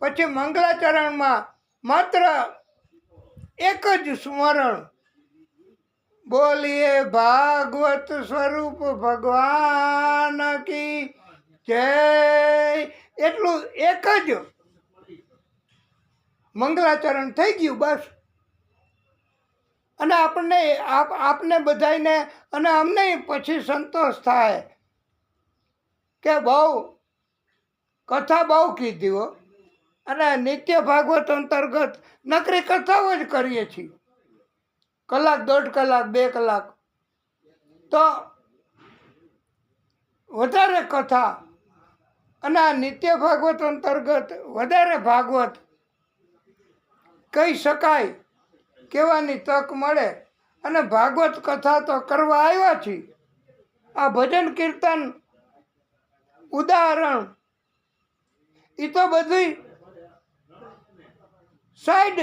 પછી મંગલાચરણમાં માત્ર એક જ સ્મરણ, બોલીએ ભાગવત સ્વરૂપ ભગવાન કી જય, એટલું એક જ મંગલાચરણ થઈ ગયું બસ. અને આપને બધાને અને અમને પછી સંતોષ થાય કે બહુ કથા બહુ કીધી હો, અને નિત્ય ભાગવત અંતર્ગત નકરી કથાઓ જ કરીએ છીએ, કલાક, 1.5 કલાક, 2 કલાક. તો વધારે કથા અને આ નિત્ય ભાગવત અંતર્ગત વધારે ભાગવત કહી શકાય કહેવાની તક મળે. અને ભાગવત કથા તો કરવા આવ્યા છીએ. આ ભજન કીર્તન ઉદાહરણ એ તો બધું સાઈડ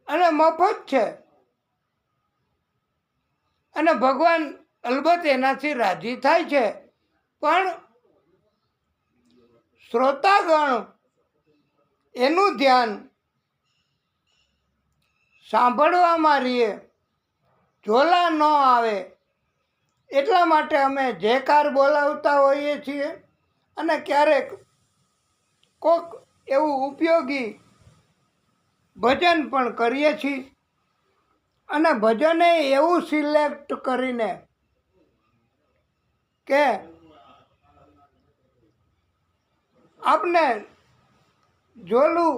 અને મફત છે. અને ભગવાન અલબત્ત એનાથી રાજી થાય છે, પણ શ્રોતાગણ એનું ધ્યાન સાંભળવામાં રહીએ, ઝોલા ન આવે એટલા માટે અમે જયકાર બોલાવતા હોઈએ છીએ. અને ક્યારેક કોક એવું ઉપયોગી ભજન પણ કરીએ છીએ. અને ભજને એવું સિલેક્ટ કરીને કે આપને ઝોલું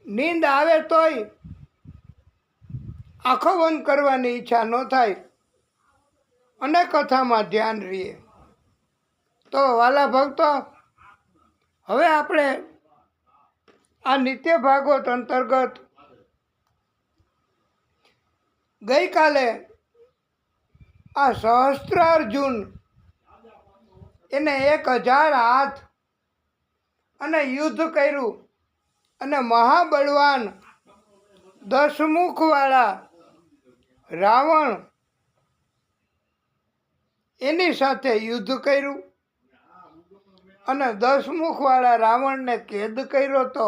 નીંદ આવે તોય આંખો બંધ કરવાની ઈચ્છા ન થાય અને કથામાં ધ્યાન રહીએ. તો વાલા ભક્તો, હવે આપણે આ નિત્ય ભાગવત અંતર્ગત ગઈકાલે આ સહસ્ત્રાર્જુન એને 1000 હાથ અને યુદ્ધ કર્યું અને મહાબળવાન 10 મુખવાળા રાવણ એની સાથે યુદ્ધ કર્યું અને 10 મુખવાળા રાવણને કેદ કર્યો. તો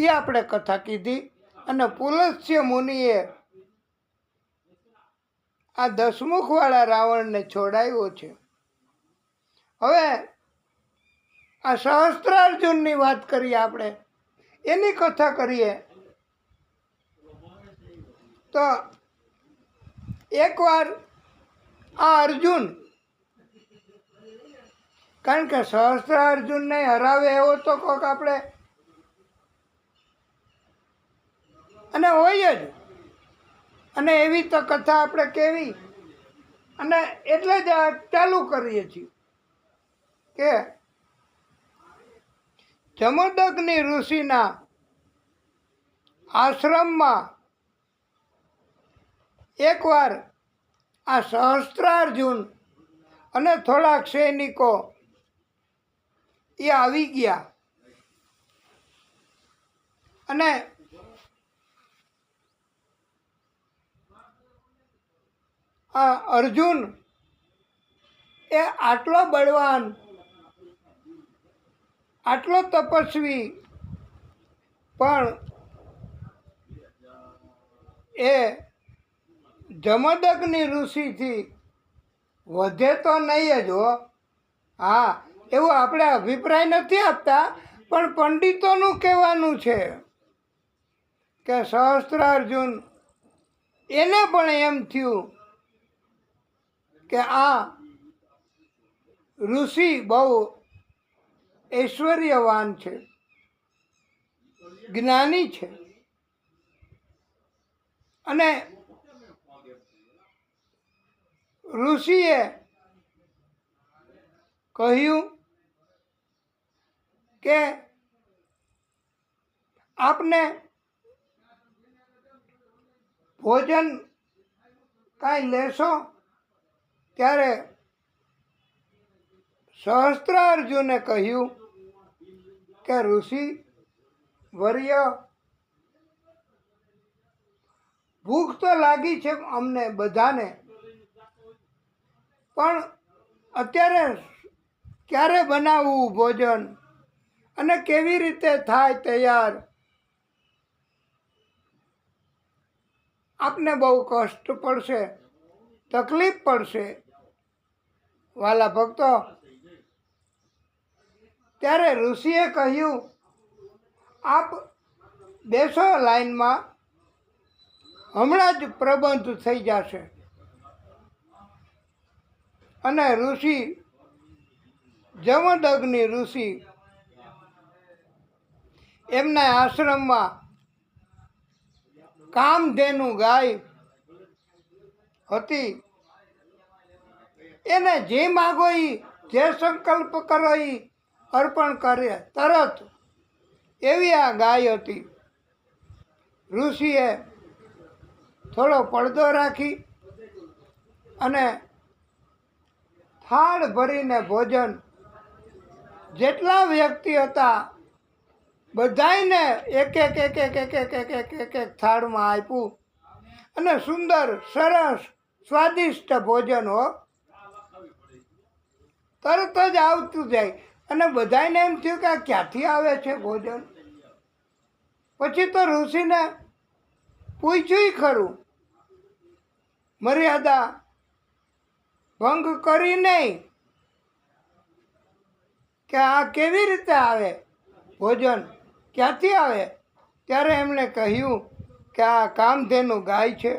એ આપણે કથા કીધી. અને પુલસ્ત્ય મુનિએ આ 10 મુખવાળા રાવણને છોડાવ્યો છે. હવે આ સહસ્ત્રાર્જુનની વાત કરીએ, આપણે એની કથા કરીએ. તો એકવાર આ અર્જુન, કારણ કે સહસ્ત્રાર્જુનને હરાવે એવો તો કોક આપણે અને હોય જ. અને એવી તો કથા આપણે કેવી, અને એટલે જ આ ચાલુ કરીએ છીએ કે જમદગ્નિ ઋષિના આશ્રમમાં એકવાર આ સહસ્ત્રાર્જુન અને થોડાક સૈનિકો એ આવી ગયા. અને આ અર્જુન એ આટલો બળવાન, આટલો તપસ્વી, પણ એ જમદગ્નિ ઋષિથી વધે તો નહીં જ હો. હા, એવું આપણે અભિપ્રાય નથી આપતા, પણ પંડિતોનું કહેવાનું છે કે સહસ્ત્રાર્જુન એને પણ એમ થયું કે આ ઋષિ બહુ ઐશ્વર્યવાન છે, જ્ઞાની છે. અને ઋષિએ કહ્યું કે આપને ભોજન કાંઈ લેશો? ત્યારે સહસ્ત્રાર્જુને કહ્યું કે ઋષિ વર્ય, ભૂખ તો લાગી છે અમને બધાને, પણ અત્યારે ક્યારે બનાવવું ભોજન અને કેવી રીતે થાય તૈયાર, આપને બહુ કષ્ટ પડશે, તકલીફ પડશે. વાલા ભક્તો, ત્યારે ઋષિએ કહ્યું, આપ બેસો લાઈનમાં, હમણાં જ પ્રબંધ થઈ જશે. અને ઋષિ જમદગ્નિ ઋષિ એમના આશ્રમમાં કામધેનુ ગાય હતી. એને જે માગો એ, જે સંકલ્પ કરો એ અર્પણ કરે તરત, એવી આ ગાય હતી. ઋષિએ થોડો પડદો રાખી અને થાળ ભરીને ભોજન જેટલા વ્યક્તિ હતા બધાયને એક એક એક એક એક એક એક એક એક એક થાળમાં આપ્યું. અને સુંદર સરસ સ્વાદિષ્ટ ભોજન હો, તરત જ આવતું જાય. અને બધાને એમ થયું કે આ ક્યાંથી આવે છે ભોજન. પછી તો ઋષિને પૂછ્યું ખરું, મર્યાદા ભંગ કરી નહીં, કે આ કેવી રીતે આવે ભોજન, ક્યાંથી આવે. ત્યારે એમણે કહ્યું કે આ કામધેનુ ગાય છે,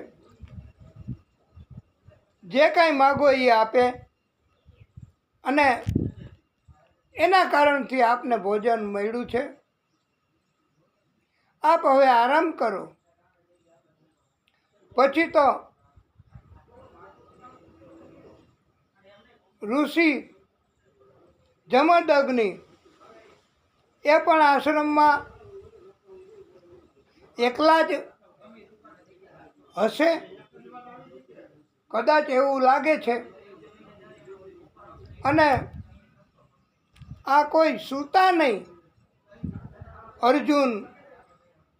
જે કાંઈ માગો એ આપે, અને એના કારણથી આપને ભોજન મળ્યું છે. આપ હવે આરામ કરો. પછી તો ઋષિ જમદગ્નિ એ પણ આશ્રમમાં એકલા જ હશે, કદાચ એવું લાગે છે. અને આ કોઈ સૂતા નહીં. અર્જુન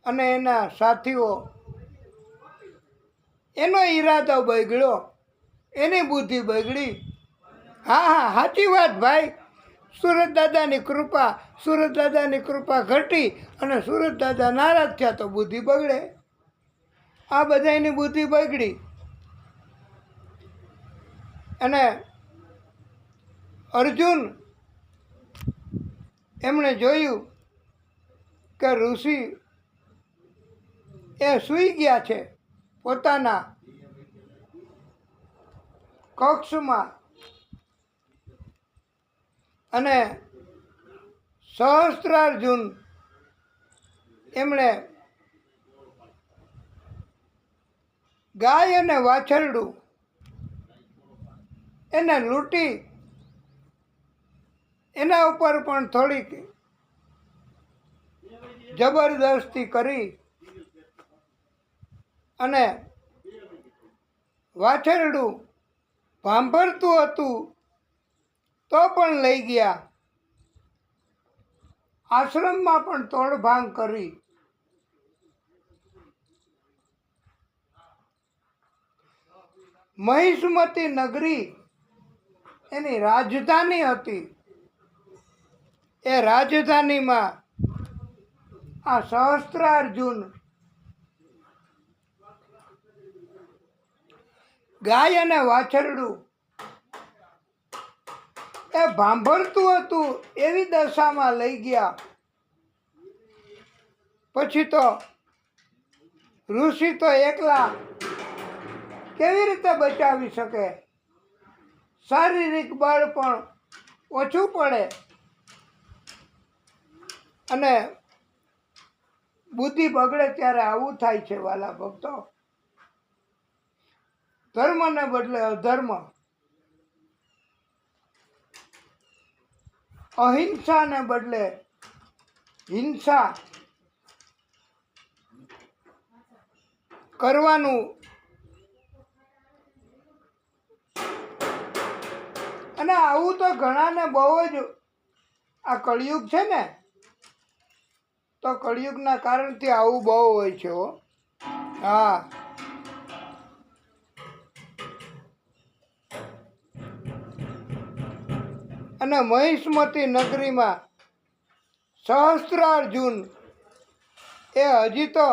અને એના સાથીઓ, એનો ઈરાદો બગડ્યો, એની બુદ્ધિ બગડી. હા હા, સાચી વાત ભાઈ. સુરત દાદાની કૃપા ઘટી અને સુરત દાદા નારાજ થયા તો બુદ્ધિ બગડે. આ બધાની બુદ્ધિ બગડી. અને અર્જુન એમણે જોયું કે ઋષિ એ સૂઈ ગયા છે પોતાના કક્ષમાં. અને સહસ્ત્રાર્જુન એમણે ગાય અને વાછરડું એને લૂંટી એના ઉપર પણ થોડીક જબરદસ્તી કરી અને વાછરડું ભાંભરતું હતું તો પણ લઈ ગયા. આશ્રમમાં પણ તોડભાંગ કરી. મહિષ્મતી નગરી એની રાજધાની હતી. એ રાજધાનીમાં આ સહસ્ત્રાર્જુન ગાય અને વાછરડું એ ભાંભરતું હતું એવી દશામાં લઈ ગયા. પછી તો ઋષિ તો એકલા કેવી રીતે બચાવી શકે. શારીરિક બળ પણ ઓછું પડે અને બુદ્ધિ બગડે ત્યારે આવું થાય છે વાલા ભક્તો. ધર્મને બદલે અધર્મ, અહિંસાને બદલે હિંસા કરવાનું. અને આવું તો ઘણાને બહુ જ, આ કળિયુગ છે ને, તો કળિયુગના કારણથી આવું બહુ હોય છે હો. હા, અને મહિષ્મતી નગરીમાં સહસ્ત્રાર્જુન એ હજી તો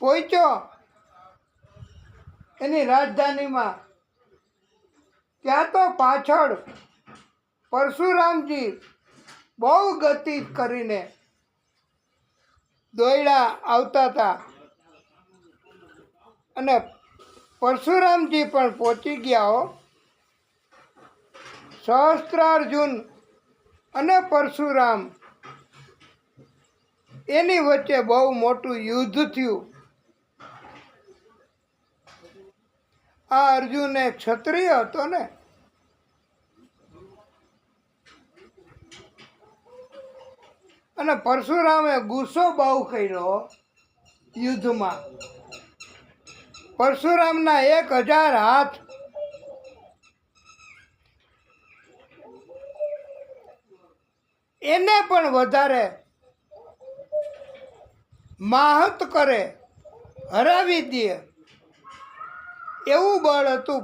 પહોંચ્યો એની રાજધાનીમાં. ત્યાં તો પાછળ પરશુરામજી બહુ ગતિ કરીને દોયડા આવતા હતા. અને પરશુરામજી પણ પહોંચી ગયા હો. સહસ્ત્રાર્જુન અને પરશુરામ એની વચ્ચે બહુ મોટું યુદ્ધ થયું. આ અર્જુન એક ક્ષત્રિય હતો ને, અને પરશુરામે ગુસ્સો બહુ કર્યો યુદ્ધમાં. પરશુરામના 1000 હાથ એને પણ વધારે માહત કરે, હરાવી દે એવું બળ હતું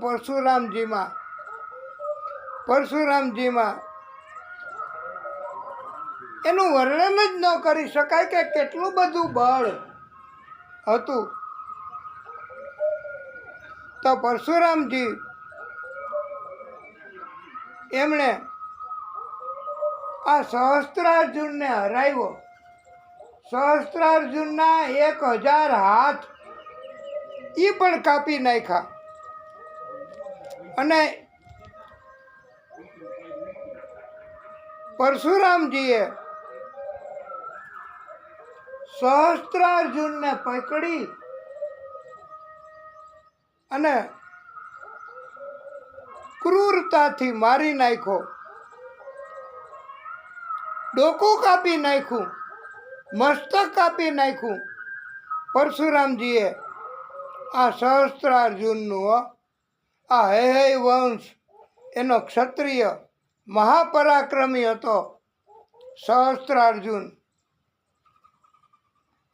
પરશુરામજીમાં. એનું વર્ણન જ ન કરી શકાય કે કેટલું બધું બળ હતું. તો પરશુરામજી એમણે આ સહસ્ત્રાર્જુનને હરાવ્યો. સહસ્ત્રાર્જુનના 1000 હાથ એ પણ કાપી નાખ્યા. અને પરશુરામજીએ સહસ્ત્રાર્જુનને પકડી અને ક્રૂરતાથી મારી નાખ્યો. ડોકું કાપી નાખ્યું, મસ્તક કાપી નાખ્યું. પરશુરામજીએ આ સહસ્ત્રાર્જુનનું, આ હૈહય વંશ એનો ક્ષત્રિય મહાપરાક્રમી હતો સહસ્ત્રાર્જુન.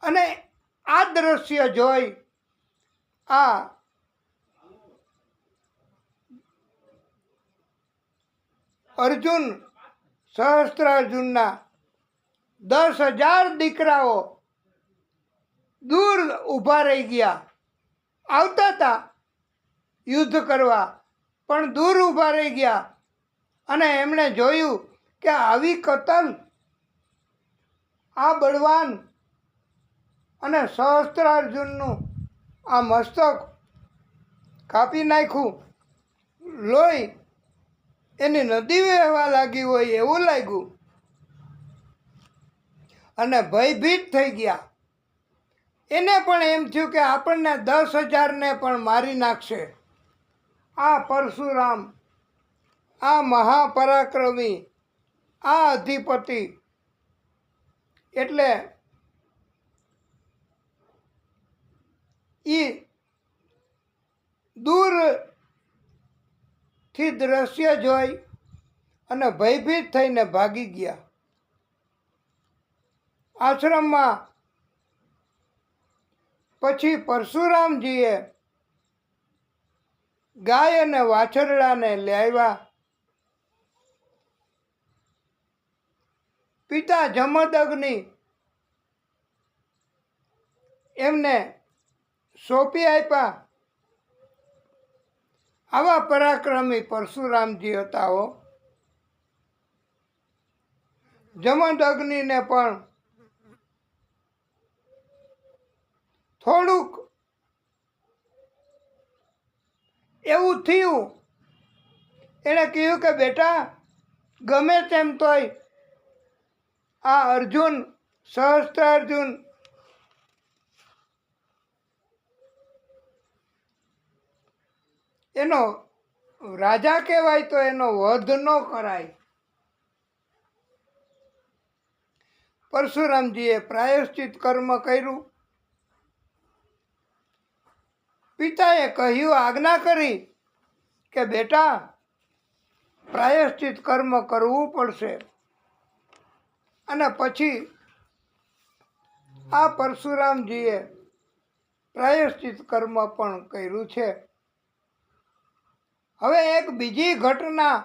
અને આ દ્રશ્ય જોઈ આ અર્જુન સહસ્ત્રાર્જુનના 10,000 દીકરાઓ દૂર ઊભા રહી ગયા. આવતા હતા યુદ્ધ કરવા, પણ દૂર ઊભા રહી ગયા. અને એમણે જોયું કે આવી કતલ, આ બળવાન અને સહસ્ત્રાર્જુનનું આ મસ્તક કાપી નાખ્યું. લોહી એની નદી વહેવા લાગી હોય એવું લાગ્યું. અને ભયભીત થઈ ગયા. એને પણ એમ થયું કે આપણને 10,000ને પણ મારી નાખશે. આ પરશુરામ, આ મહાપરાક્રમી, આ અધિપતિ. એટલે એ દૂરથી દ્રશ્ય જોઈ અને ભયભીત થઈને ભાગી ગયા. આશ્રમમાં પછી પરશુરામજીએ ગાય અને વાછરડાને લાવ્યા. પિતા જમદગ્નિ એમને સોંપી આપ્યા. આવા પરાક્રમી પરશુરામજી હતા હો. જમદગ્નિને પણ થોડુંક એવું થયું. એણે કહ્યું કે બેટા, ગમે તેમ તોય આ અર્જુન, સહસ્ત્રાર્જુન એનો રાજા કહેવાય, તો એનો વધ ન કરાય. પરશુરામજીએ પ્રાયશ્ચિત કર્મ કર્યું. પિતાએ કહ્યું, આજ્ઞા કરી કે બેટા, પ્રાયશ્ચિત કર્મ કરવું પડશે. અને પછી આ પરશુરામજીએ પ્રાયશ્ચિત કર્મ પણ કર્યું છે. હવે એક બીજી ઘટના,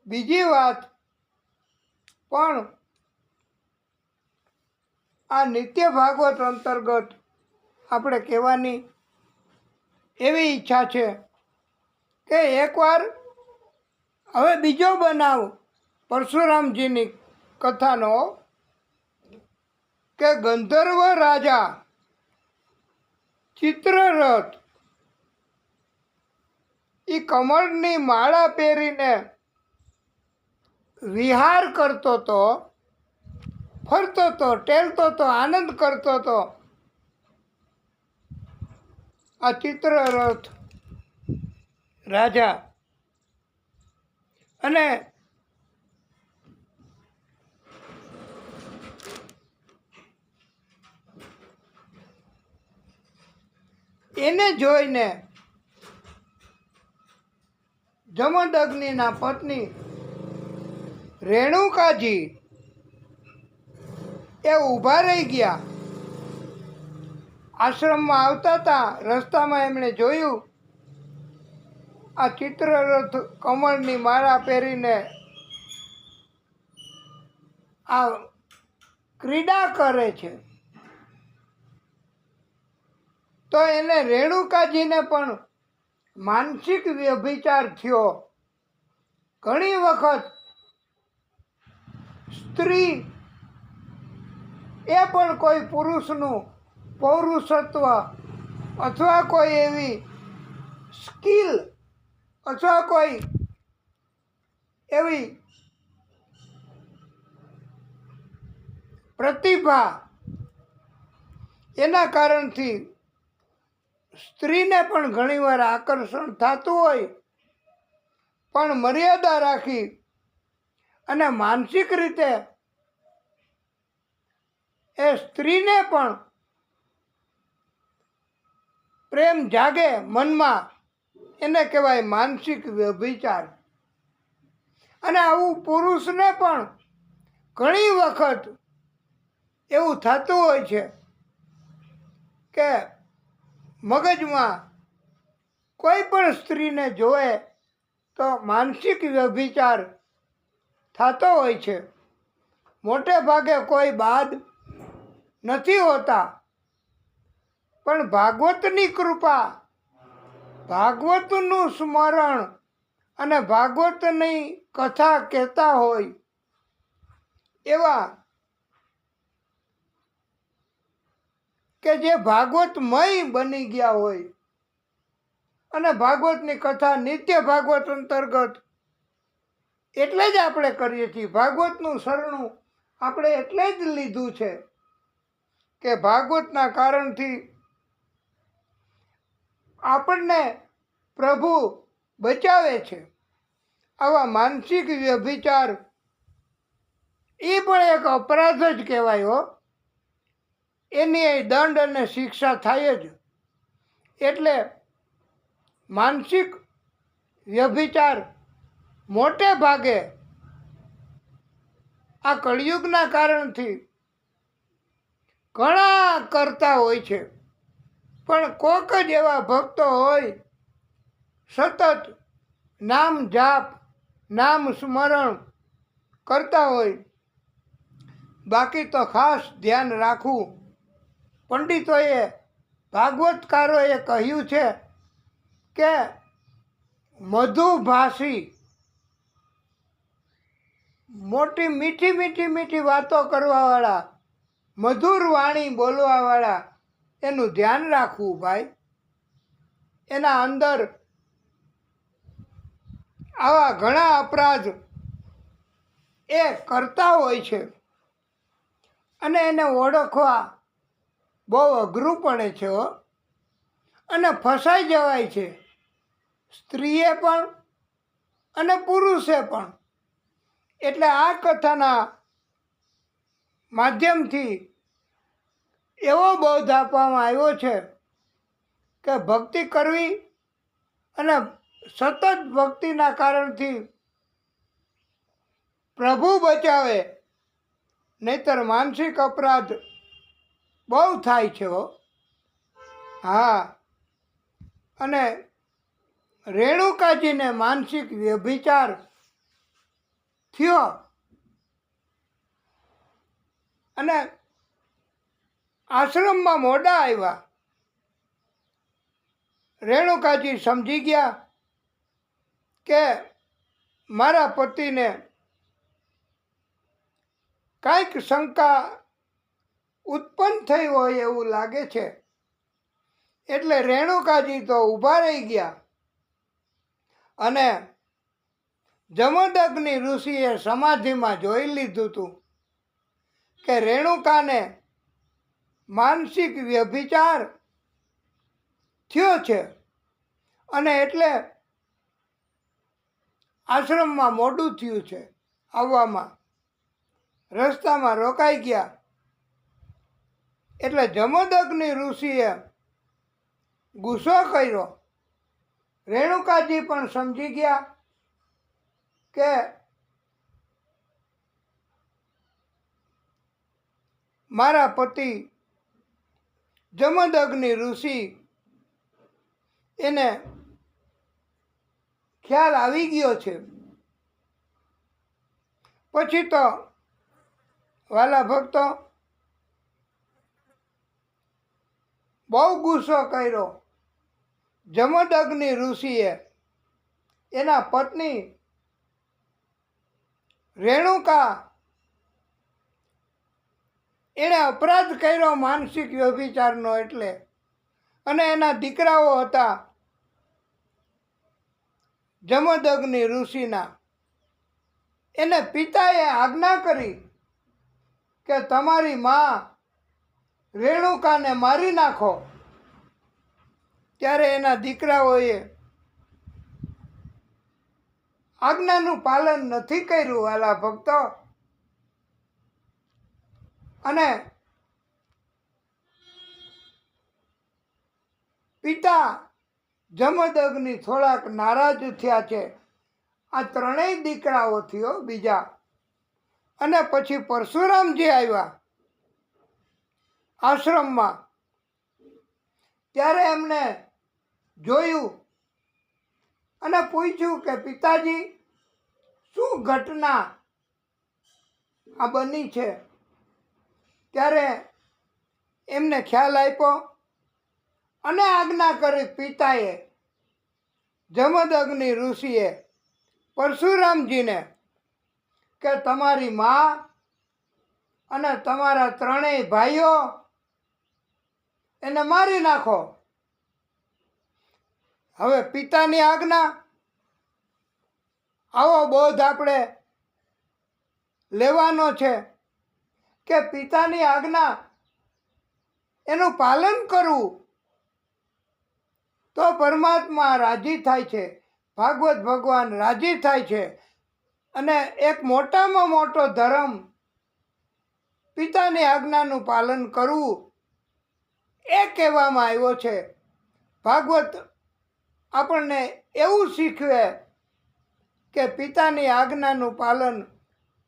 બીજી વાત પણ આ નિત્ય ભાગવત અંતર્ગત આપણે કહેવાની એવી ઈચ્છા છે કે એકવાર હવે બીજો બનાવ પરશુરામજીની કથાનો, કે ગંધર્વ રાજા ચિત્રરથ એ કમળની માળા પહેરીને વિહાર કરતો હતો, ફરતો હતો, ટેલતો હતો, આનંદ કરતો હતો. આ ચિત્રરથ રાજા અને એને જોઈને જમદગ્નિના પત્ની રેણુકાજી એ ઊભા રહી ગયા. આશ્રમમાં આવતા હતા, રસ્તામાં એમણે જોયું આ ચિત્રરથ કમળની માળા પહેરીને આ ક્રીડા કરે છે. તો એને રેણુકાજીને પણ માનસિક વ્યભિચાર થયો. ઘણી વખત સ્ત્રી એ પણ કોઈ પુરુષનું પૌરુષત્વ અથવા કોઈ એવી સ્કિલ અથવા કોઈ એવી પ્રતિભા એના કારણથી સ્ત્રીને પણ ઘણીવાર આકર્ષણ થતું હોય, પણ મર્યાદા રાખી અને માનસિક રીતે એ સ્ત્રીને પણ પ્રેમ જાગે મનમાં, એને કહેવાય માનસિક વ્યભિચાર. અને આવું પુરુષને પણ ઘણી વખત એવું થતું હોય છે કે મગજમાં કોઈ પણ સ્ત્રીને જોવે તો માનસિક વ્યભિચાર થતો હોય છે. મોટે ભાગે કોઈ બાદ નથી હોતા, પણ ભાગવતની કૃપા, ભાગવતનું સ્મરણ અને ભાગવતની કથા કહેતા હોય એવા કે જે ભાગવતમય બની ગયા હોય અને ભાગવતની કથા નિત્ય ભાગવત અંતર્ગત એટલે જ આપણે કરીએ છીએ. ભાગવતનું શરણું આપણે એટલે જ લીધું છે કે ભાગવતના કારણથી આપણને પ્રભુ બચાવે છે. આવા માનસિક વ્યભિચાર એ પણ એક અપરાધ જ કહેવાય હો. એની દંડ અને શિક્ષા થાય જ. એટલે માનસિક વ્યભિચાર મોટે ભાગે આ કળિયુગના કારણથી ઘણા કરતા હોય છે. પણ કોક જ એવા ભક્તો હોય સતત નામ જાપ, નામ સ્મરણ કરતા હોય. બાકી તો ખાસ ધ્યાન રાખવું. પંડિતોએ, ભાગવતકારોએ કહ્યું છે કે મધુભાષી, મોટી મીઠી મીઠી મીઠી વાતો કરવાવાળા, મધુર વાણી બોલવાવાળા, એનું ધ્યાન રાખવું ભાઈ. એના અંદર આવા ઘણા અપરાધ એ કરતા હોય છે અને એને ઓળખવા બહુ અઘરું પડે છે હો. અને ફસાઈ જવાય છે, સ્ત્રીએ પણ અને પુરુષે પણ. એટલે આ કથાના માધ્યમથી એવો બોધ આપવામાં આવ્યો છે કે ભક્તિ કરવી અને સતત ભક્તિના કારણથી પ્રભુ બચાવે, નહીતર માનસિક અપરાધ બહુ થાય છે હો. હા, અને રેણુકાજીને માનસિક વ્યભિચાર થયો અને આશ્રમમાં મોડા આવ્યા. રેણુકાજી સમજી ગયા કે મારા પતિને કાંઈક શંકા ઉત્પન્ન થઈ હોય એવું લાગે છે. એટલે રેણુકાજી તો ઊભા રહી ગયા અને જમદગ્નિ ઋષિએ સમાધિમાં જોઈ લીધું હતું કે રેણુકાને માનસિક વ્યભિચાર થયો છે, અને એટલે આશ્રમમાં મોડું થયું છે આવવામાં, રસ્તામાં રોકાઈ ગયા. એટલે જમદગ્નિ ઋષિએ ગુસ્સો કર્યો. રેણુકાજી પણ સમજી ગયા કે મારા પતિ જમદગ્નિ ઋષિ એને ખ્યાલ આવી ગયો છે. પછી તો વાલા ભક્તો બહુ ગુસ્સો કર્યો. જમદગ્નિ ઋષિએ એના પત્ની રેણુકા એણે અપરાધ કર્યો માનસિક વ્યભિચારનો, એટલે અને એના દીકરાઓ હતા જમદગ્નિ ઋષિના. એને પિતાએ આજ્ઞા કરી કે તમારી માં રેણુકાને મારી નાખો. ત્યારે એના દીકરાઓએ આજ્ઞાનું પાલન નથી કર્યું વાલા ભક્તો, અને પિતા જમદગ્નિ થોડાક નારાજ થયા છે. આ ત્રણેય દીકરાઓ થયો બીજા. અને પછી પરશુરામજી આવ્યા આશ્રમમાં. ત્યારે એમને જોયું અને પૂછ્યું કે પિતાજી, શું ઘટના આ બની છે? ત્યારે એમને ખ્યાલ આપ્યો અને આજ્ઞા કરી પિતાએ, જમદગ્નિ ઋષિએ પરશુરામજીને, કે તમારી માં અને તમારા ત્રણેય ભાઈઓ એને મારી નાખો. હવે પિતાની આજ્ઞા, આવો બોધ આપણે લેવાનો છે કે પિતાની આજ્ઞા એનું પાલન કરવું તો પરમાત્મા રાજી થાય છે, ભાગવત ભગવાન રાજી થાય છે. અને એક મોટામાં મોટો ધર્મ પિતાની આજ્ઞાનું પાલન કરવું એ કહેવામાં આવ્યો છે. ભાગવત આપણને એવું શીખવે કે પિતાની આજ્ઞાનું પાલન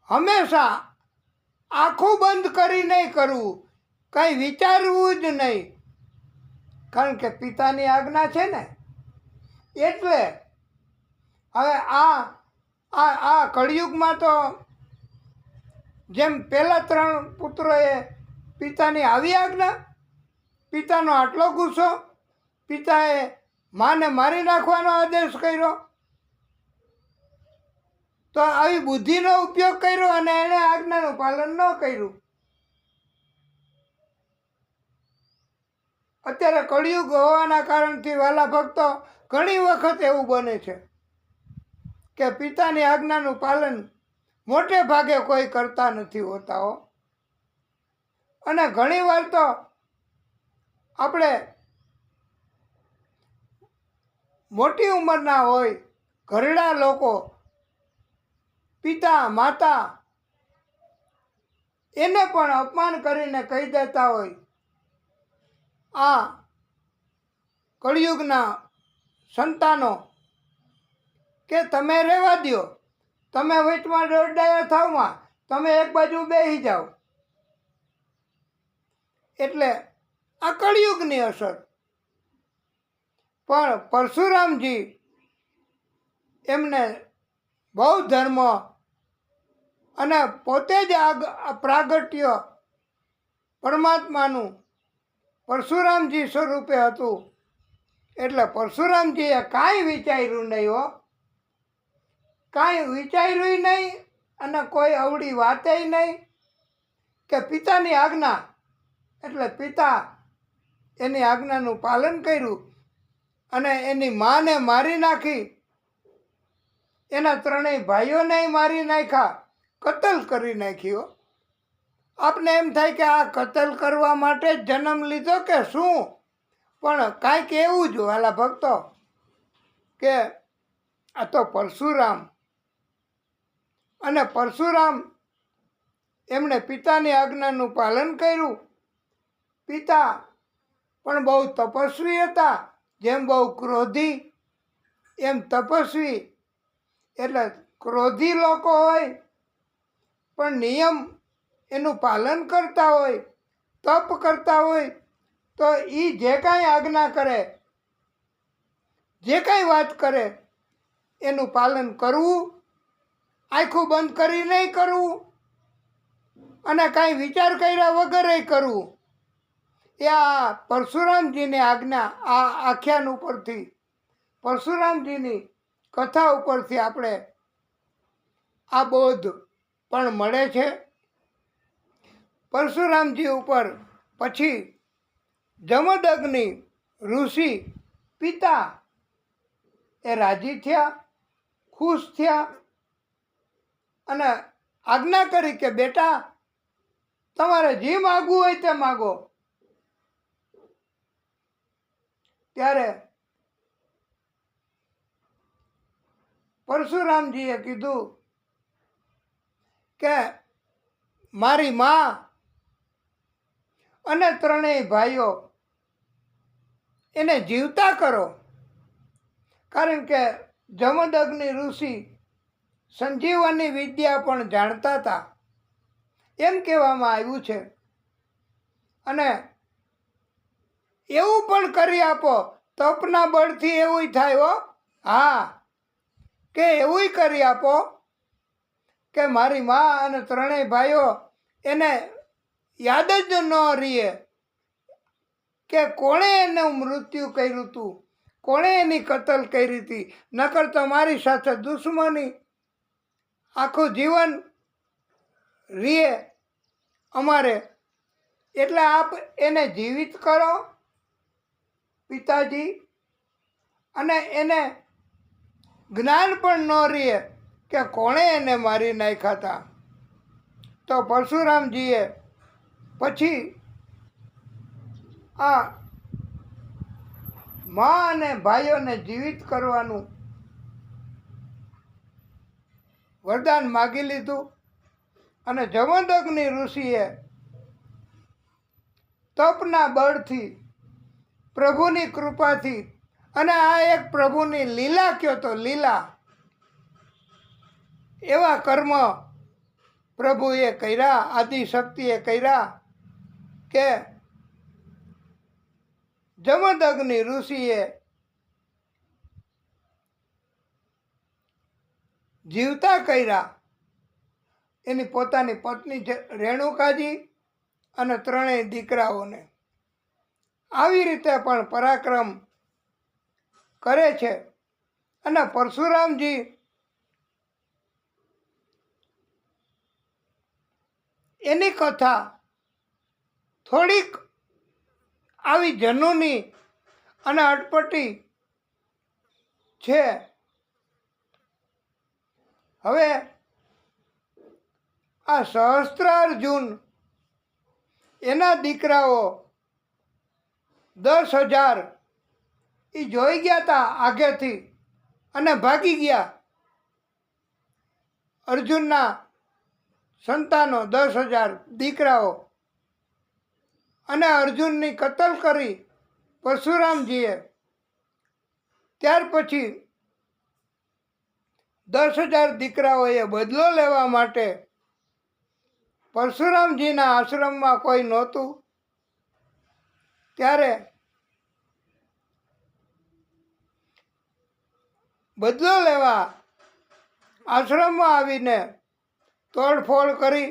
હંમેશા આંખો બંધ કરી નહીં કરવું, કંઈ વિચારવું જ નહીં, કારણ કે પિતાની આજ્ઞા છે ને. એટલે હવે આ કળિયુગમાં તો જેમ પહેલા 3 પુત્રોએ પિતાની આવી આજ્ઞા, પિતાનો આટલો ગુસ્સો, પિતાએ માને મારી નાખવાનો આદેશ કર્યો, તો આવી બુદ્ધિનો ઉપયોગ કર્યો અને એણે આજ્ઞાનું પાલન ન કર્યું. અત્યારે કળિયુગ હોવાના કારણથી વાલા ભક્તો ઘણી વખત એવું બને છે કે પિતાની આજ્ઞાનું પાલન મોટે ભાગે કોઈ કરતા નથી હોતા હો. અને ઘણી વાર તો આપણે મોટી ઉંમરના હોય ઘરડા લોકો, પિતા માતા, એને પણ અપમાન કરીને કહી દેતા હોય, આ કળિયુગના સંતાનો, કે તમે રહેવા દો, તમે વચમાં દોડાયા થાવમાં, તમે એક બાજુ બેસી જાઓ. એટલે આ કળિયુગની અસર. પણ પરશુરામજી એમને બહુ ધર્મ અને પોતે જ પ્રાગટ્ય પરમાત્માનું પરશુરામજી સ્વરૂપે હતું. એટલે પરશુરામજીએ કાંઈ વિચાર્યું નહીં હો, કાંઈ વિચાર્યું નહીં, અને કોઈ અવળી વાતે નહીં કે પિતાની આજ્ઞા. એટલે પિતા એની આજ્ઞાનું પાલન કર્યું અને એની માને મારી નાખી એના ત્રણેય ભાઈઓને મારી નાખ્યા, કતલ કરી નાખ્યો. આપને એમ થાય કે આ કતલ કરવા માટે જ જન્મ લીધો કે શું? પણ કાંઈક એવું જ વાલા ભક્તો કે આ તો પરશુરામ, અને પરશુરામ એમણે પિતાની આજ્ઞાનું પાલન કર્યું. પિતા પણ બહુ તપસ્વી હતા, જેમ બહુ ક્રોધી એમ તપસ્વી. એટલે ક્રોધી લોકો હોય પણ નિયમ એનું પાલન કરતા હોય, તપ કરતા હોય, તો એ જે કાંઈ આજ્ઞા કરે, જે કાંઈ વાત કરે એનું પાલન કરવું, આંખું બંધ કરી નહીં કરવું, અને કાંઈ વિચાર કર્યા વગર કરવું. એ આ પરશુરામજીની આજ્ઞા, આ આખ્યાન ઉપરથી, પરશુરામજીની કથા ઉપરથી આપણે આ બોધ પણ મળે છે. પરશુરામજી ઉપર પછી જમદગ્નિ ઋષિ પિતા એ રાજી થયા, ખુશ થયા, અને આજ્ઞા કરી કે બેટા તમારે જે માગવું હોય તે માગો. ત્યારે પરશુરામજીએ કીધું કે મારી માં અને ત્રણેય ભાઈઓ એને જીવતા કરો. કારણ કે જમદગ્નિ ઋષિ સંજીવની વિદ્યા પણ જાણતા હતા એમ કહેવામાં આવ્યું છે. અને એવું પણ કરી આપો, તપના બળથી એવું થાય હો. હા, કે એવું કરી આપો કે મારી માં અને ત્રણેય ભાઈઓ એને યાદ જ ન રહીએ કે કોણે એનું મૃત્યુ કર્યું હતું, કોણે એની કતલ કરી હતી. નકર તો મારી સાથે દુશ્મની આખું જીવન રીએ અમારે. એટલે આપ એને જીવિત કરો પિતાજી, અને એને જ્ઞાન પણ ન રહે કે કોણે એને મારી નાખ્યા હતા. તો પરશુરામજીએ પછી આ મા અને ભાઈઓને જીવિત કરવાનું વરદાન માગી લીધું. અને જમદગ્નિ ઋષિએ તપના બળથી, પ્રભુની કૃપાથી, અને આ એક પ્રભુની લીલા કયો તો લીલા, એવા કર્મ પ્રભુએ કર્યા, આદિશક્તિએ કર્યા કે જમદગ્નિ ઋષિએ જીવતા કર્યા એની પોતાની પત્ની રેણુકાજી અને ત્રણેય દીકરાઓને. આવી રીતે પણ પરાક્રમ કરે છે. અને પરશુરામજી એની કથા થોડીક આવી જનૂની અને અટપટી છે. હવે આ સહસ્ત્રાર્જુન એના દીકરાઓ 10,000 એ જોઈ ગયા હતા આગેથી અને ભાગી ગયા. અર્જુનના સંતાનો 10,000 દીકરાઓ, અને અર્જુનની કતલ કરી પરશુરામજીએ. ત્યાર પછી 10,000 દીકરાઓએ બદલો લેવા માટે પરશુરામજીના આશ્રમમાં કોઈ નહોતું. ત્યારે બદલો લેવા આશ્રમમાં આવીને તોડફોડ કરી.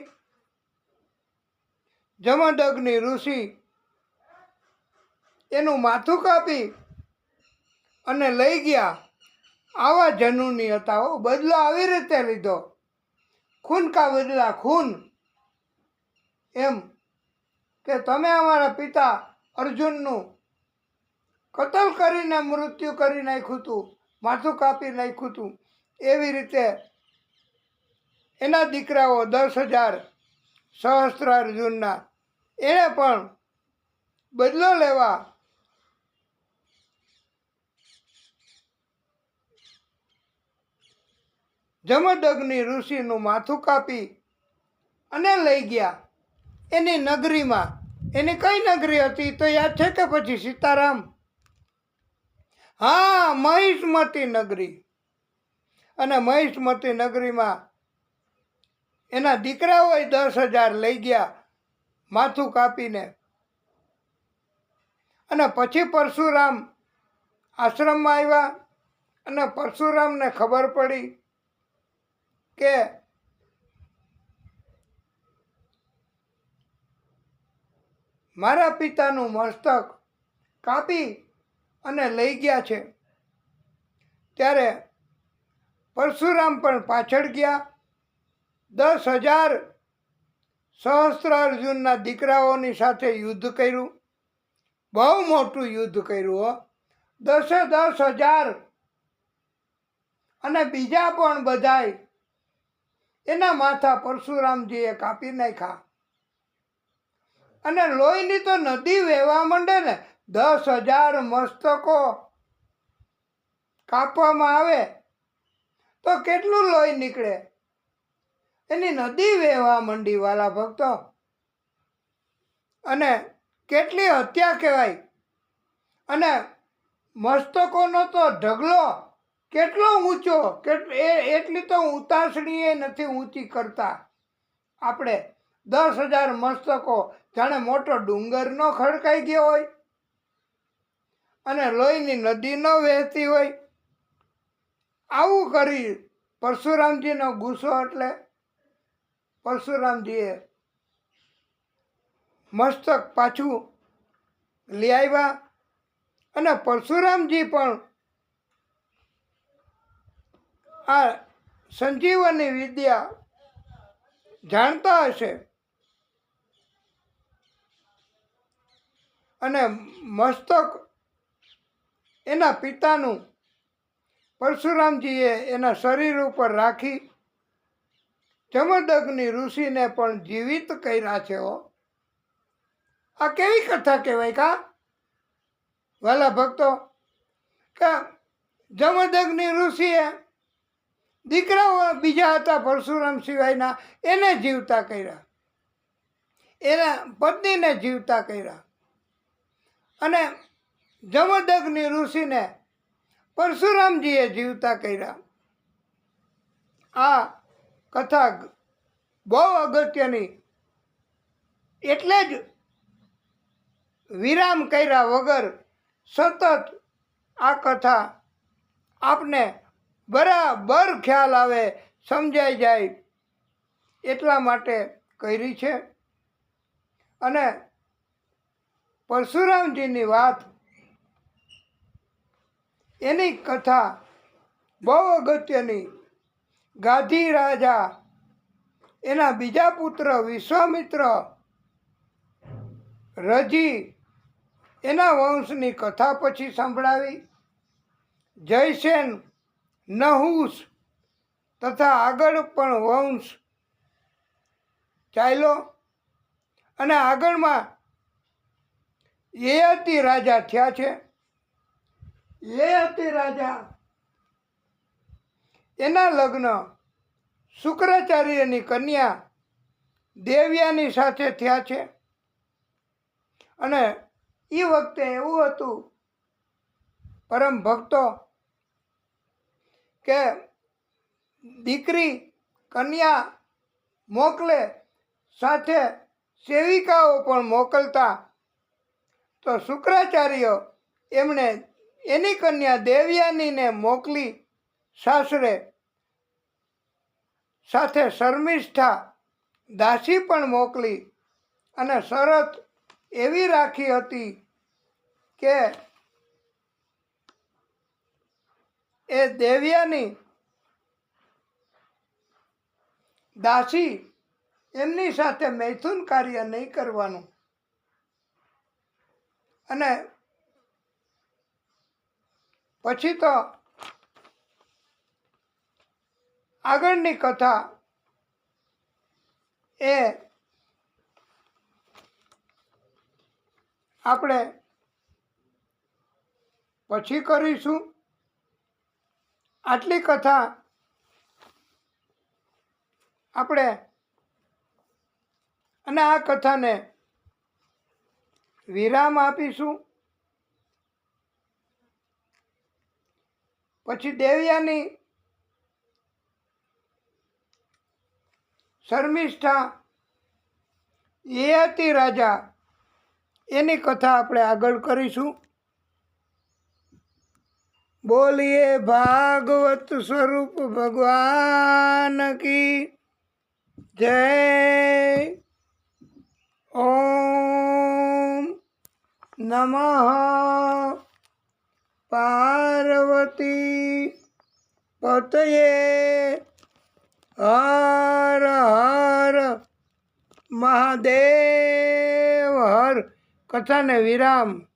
જમદગ્નિ ઋષિ એનું માથું કાપી અને લઈ ગયા. આવા જનૂની હતા હો. બદલો આવી રીતે લીધો, ખૂન કા બદલા ખૂન. એમ કે તમે અમારા પિતા અર્જુનનું કતલ કરીને મૃત્યુ કરી નાખ્યું હતું, માથું કાપી નાખ્યું હતું. એવી રીતે એના દીકરાઓ 10,000 સહસ્ત્રાર્જુનના એણે પણ બદલો લેવા જમદગ્નિ ઋષિનું માથું કાપી અને લઈ ગયા એની નગરીમાં. એની કઈ નગરી હતી તો યાદ છે કે પછી સીતારામ? હા, મહિષ્મતી નગરી. અને મહિષ્મતી નગરીમાં એના દીકરાઓએ 10,000 લઈ ગયા માથું કાપીને. અને પછી પરશુરામ આશ્રમમાં આવ્યા અને પરશુરામને ખબર પડી કે મારા પિતાનું મસ્તક કાપી અને લઈ ગયા છે. ત્યારે પરશુરામ પણ પાછળ ગયા. 10,000 સહસ્ત્રાર્જુનના દીકરાઓની સાથે યુદ્ધ કર્યું. બહુ મોટું યુદ્ધ કર્યું હો. 10,000 અને બીજા પણ બધાય એના માથા પરશુરામજીએ કાપી નાખ્યા. અને લોહીની તો નદી વહેવા માંડે ને. 10,000 મસ્તકો કાપવામાં આવે તો કેટલું લોહી નીકળે. એની નદી વહેવા માંડી વાલા ભક્તો. અને કેટલી હત્યા કહેવાય. અને મસ્તકોનો તો ઢગલો કેટલો ઊંચો, એટલી તો ઉતાસણીએ નથી ઊંચી કરતા આપણે. 10,000 મસ્તકો જાણે મોટો ડુંગર ન ખડકાઈ ગયો હોય અને લોહીની નદી ન વહેતી હોય. આવું કરી પરશુરામજીનો ગુસ્સો એટલે પરશુરામજીએ મસ્તક પાછું લઈ આવ્યા. અને પરશુરામજી પણ આ સંજીવની વિદ્યા જાણતા હશે. અને મસ્તક એના પિતાનું પરશુરામજીએ એના શરીર ઉપર રાખી જમદગ્નિ ઋષિને પણ જીવિત કર્યા છે. આ કેવી કથા કહેવાય કા વાલા ભક્તો? કે જમદગ્નિ ઋષિએ દીકરાઓ બીજા હતા પરશુરામ સિવાયના, એને જીવતા કર્યા, એના પત્નીને જીવતા કર્યા. અને જમદગ્નિ ઋષિને પરશુરામજીએ જીવતા કર્યા. આ કથા બહુ અગત્યની. એટલે જ વિરામ કર્યા વગર સતત આ કથા આપને બરાબર ખ્યાલ આવે, સમજાઈ જાય એટલા માટે કરી છે. અને પરશુરામજીની વાત, એની કથા બહુ અગત્યની. ગાધી રાજા એના બીજા પુત્ર વિશ્વામિત્ર રજી એના વંશની કથા પછી સંભળાવી. જયસેન, નહુસ તથા આગળ પણ વંશ ચાલ્યો. અને આગળમાં યયાતિ રાજા થયા છે. યયાતિ રાજા એના લગ્ન શુક્રાચાર્યની કન્યા દેવ્યાની સાથે થયા છે. અને એ વખતે એવું હતું પરમ ભક્તો કે દીકરી કન્યા મોકલે સાથે સેવિકાઓ પણ મોકલતા. તો શુક્રાચાર્ય એમણે એની કન્યા દેવયાનીને મોકલી સાસરે. સાથે શર્મિષ્ઠા દાસી પણ મોકલી. અને શરત એવી રાખી હતી કે એ દેવયાની દાસી એમની સાથે મૈથુન કાર્ય નહીં કરવાનું. અને પછી તો આગળની કથા એ આપણે પછી કરીશું. આટલી કથા આપણે અને આ કથાને વિરામ આપીશું. પછી દેવયાની શર્મિષ્ઠા યયાતિ રાજા એની કથા આપણે આગળ કરીશું. બોલીએ ભાગવત સ્વરૂપ ભગવાન કી જય. ઓમ નમઃ પાર્વતી પતયે હર હર મહાદેવ હર. કથાને વિરામ.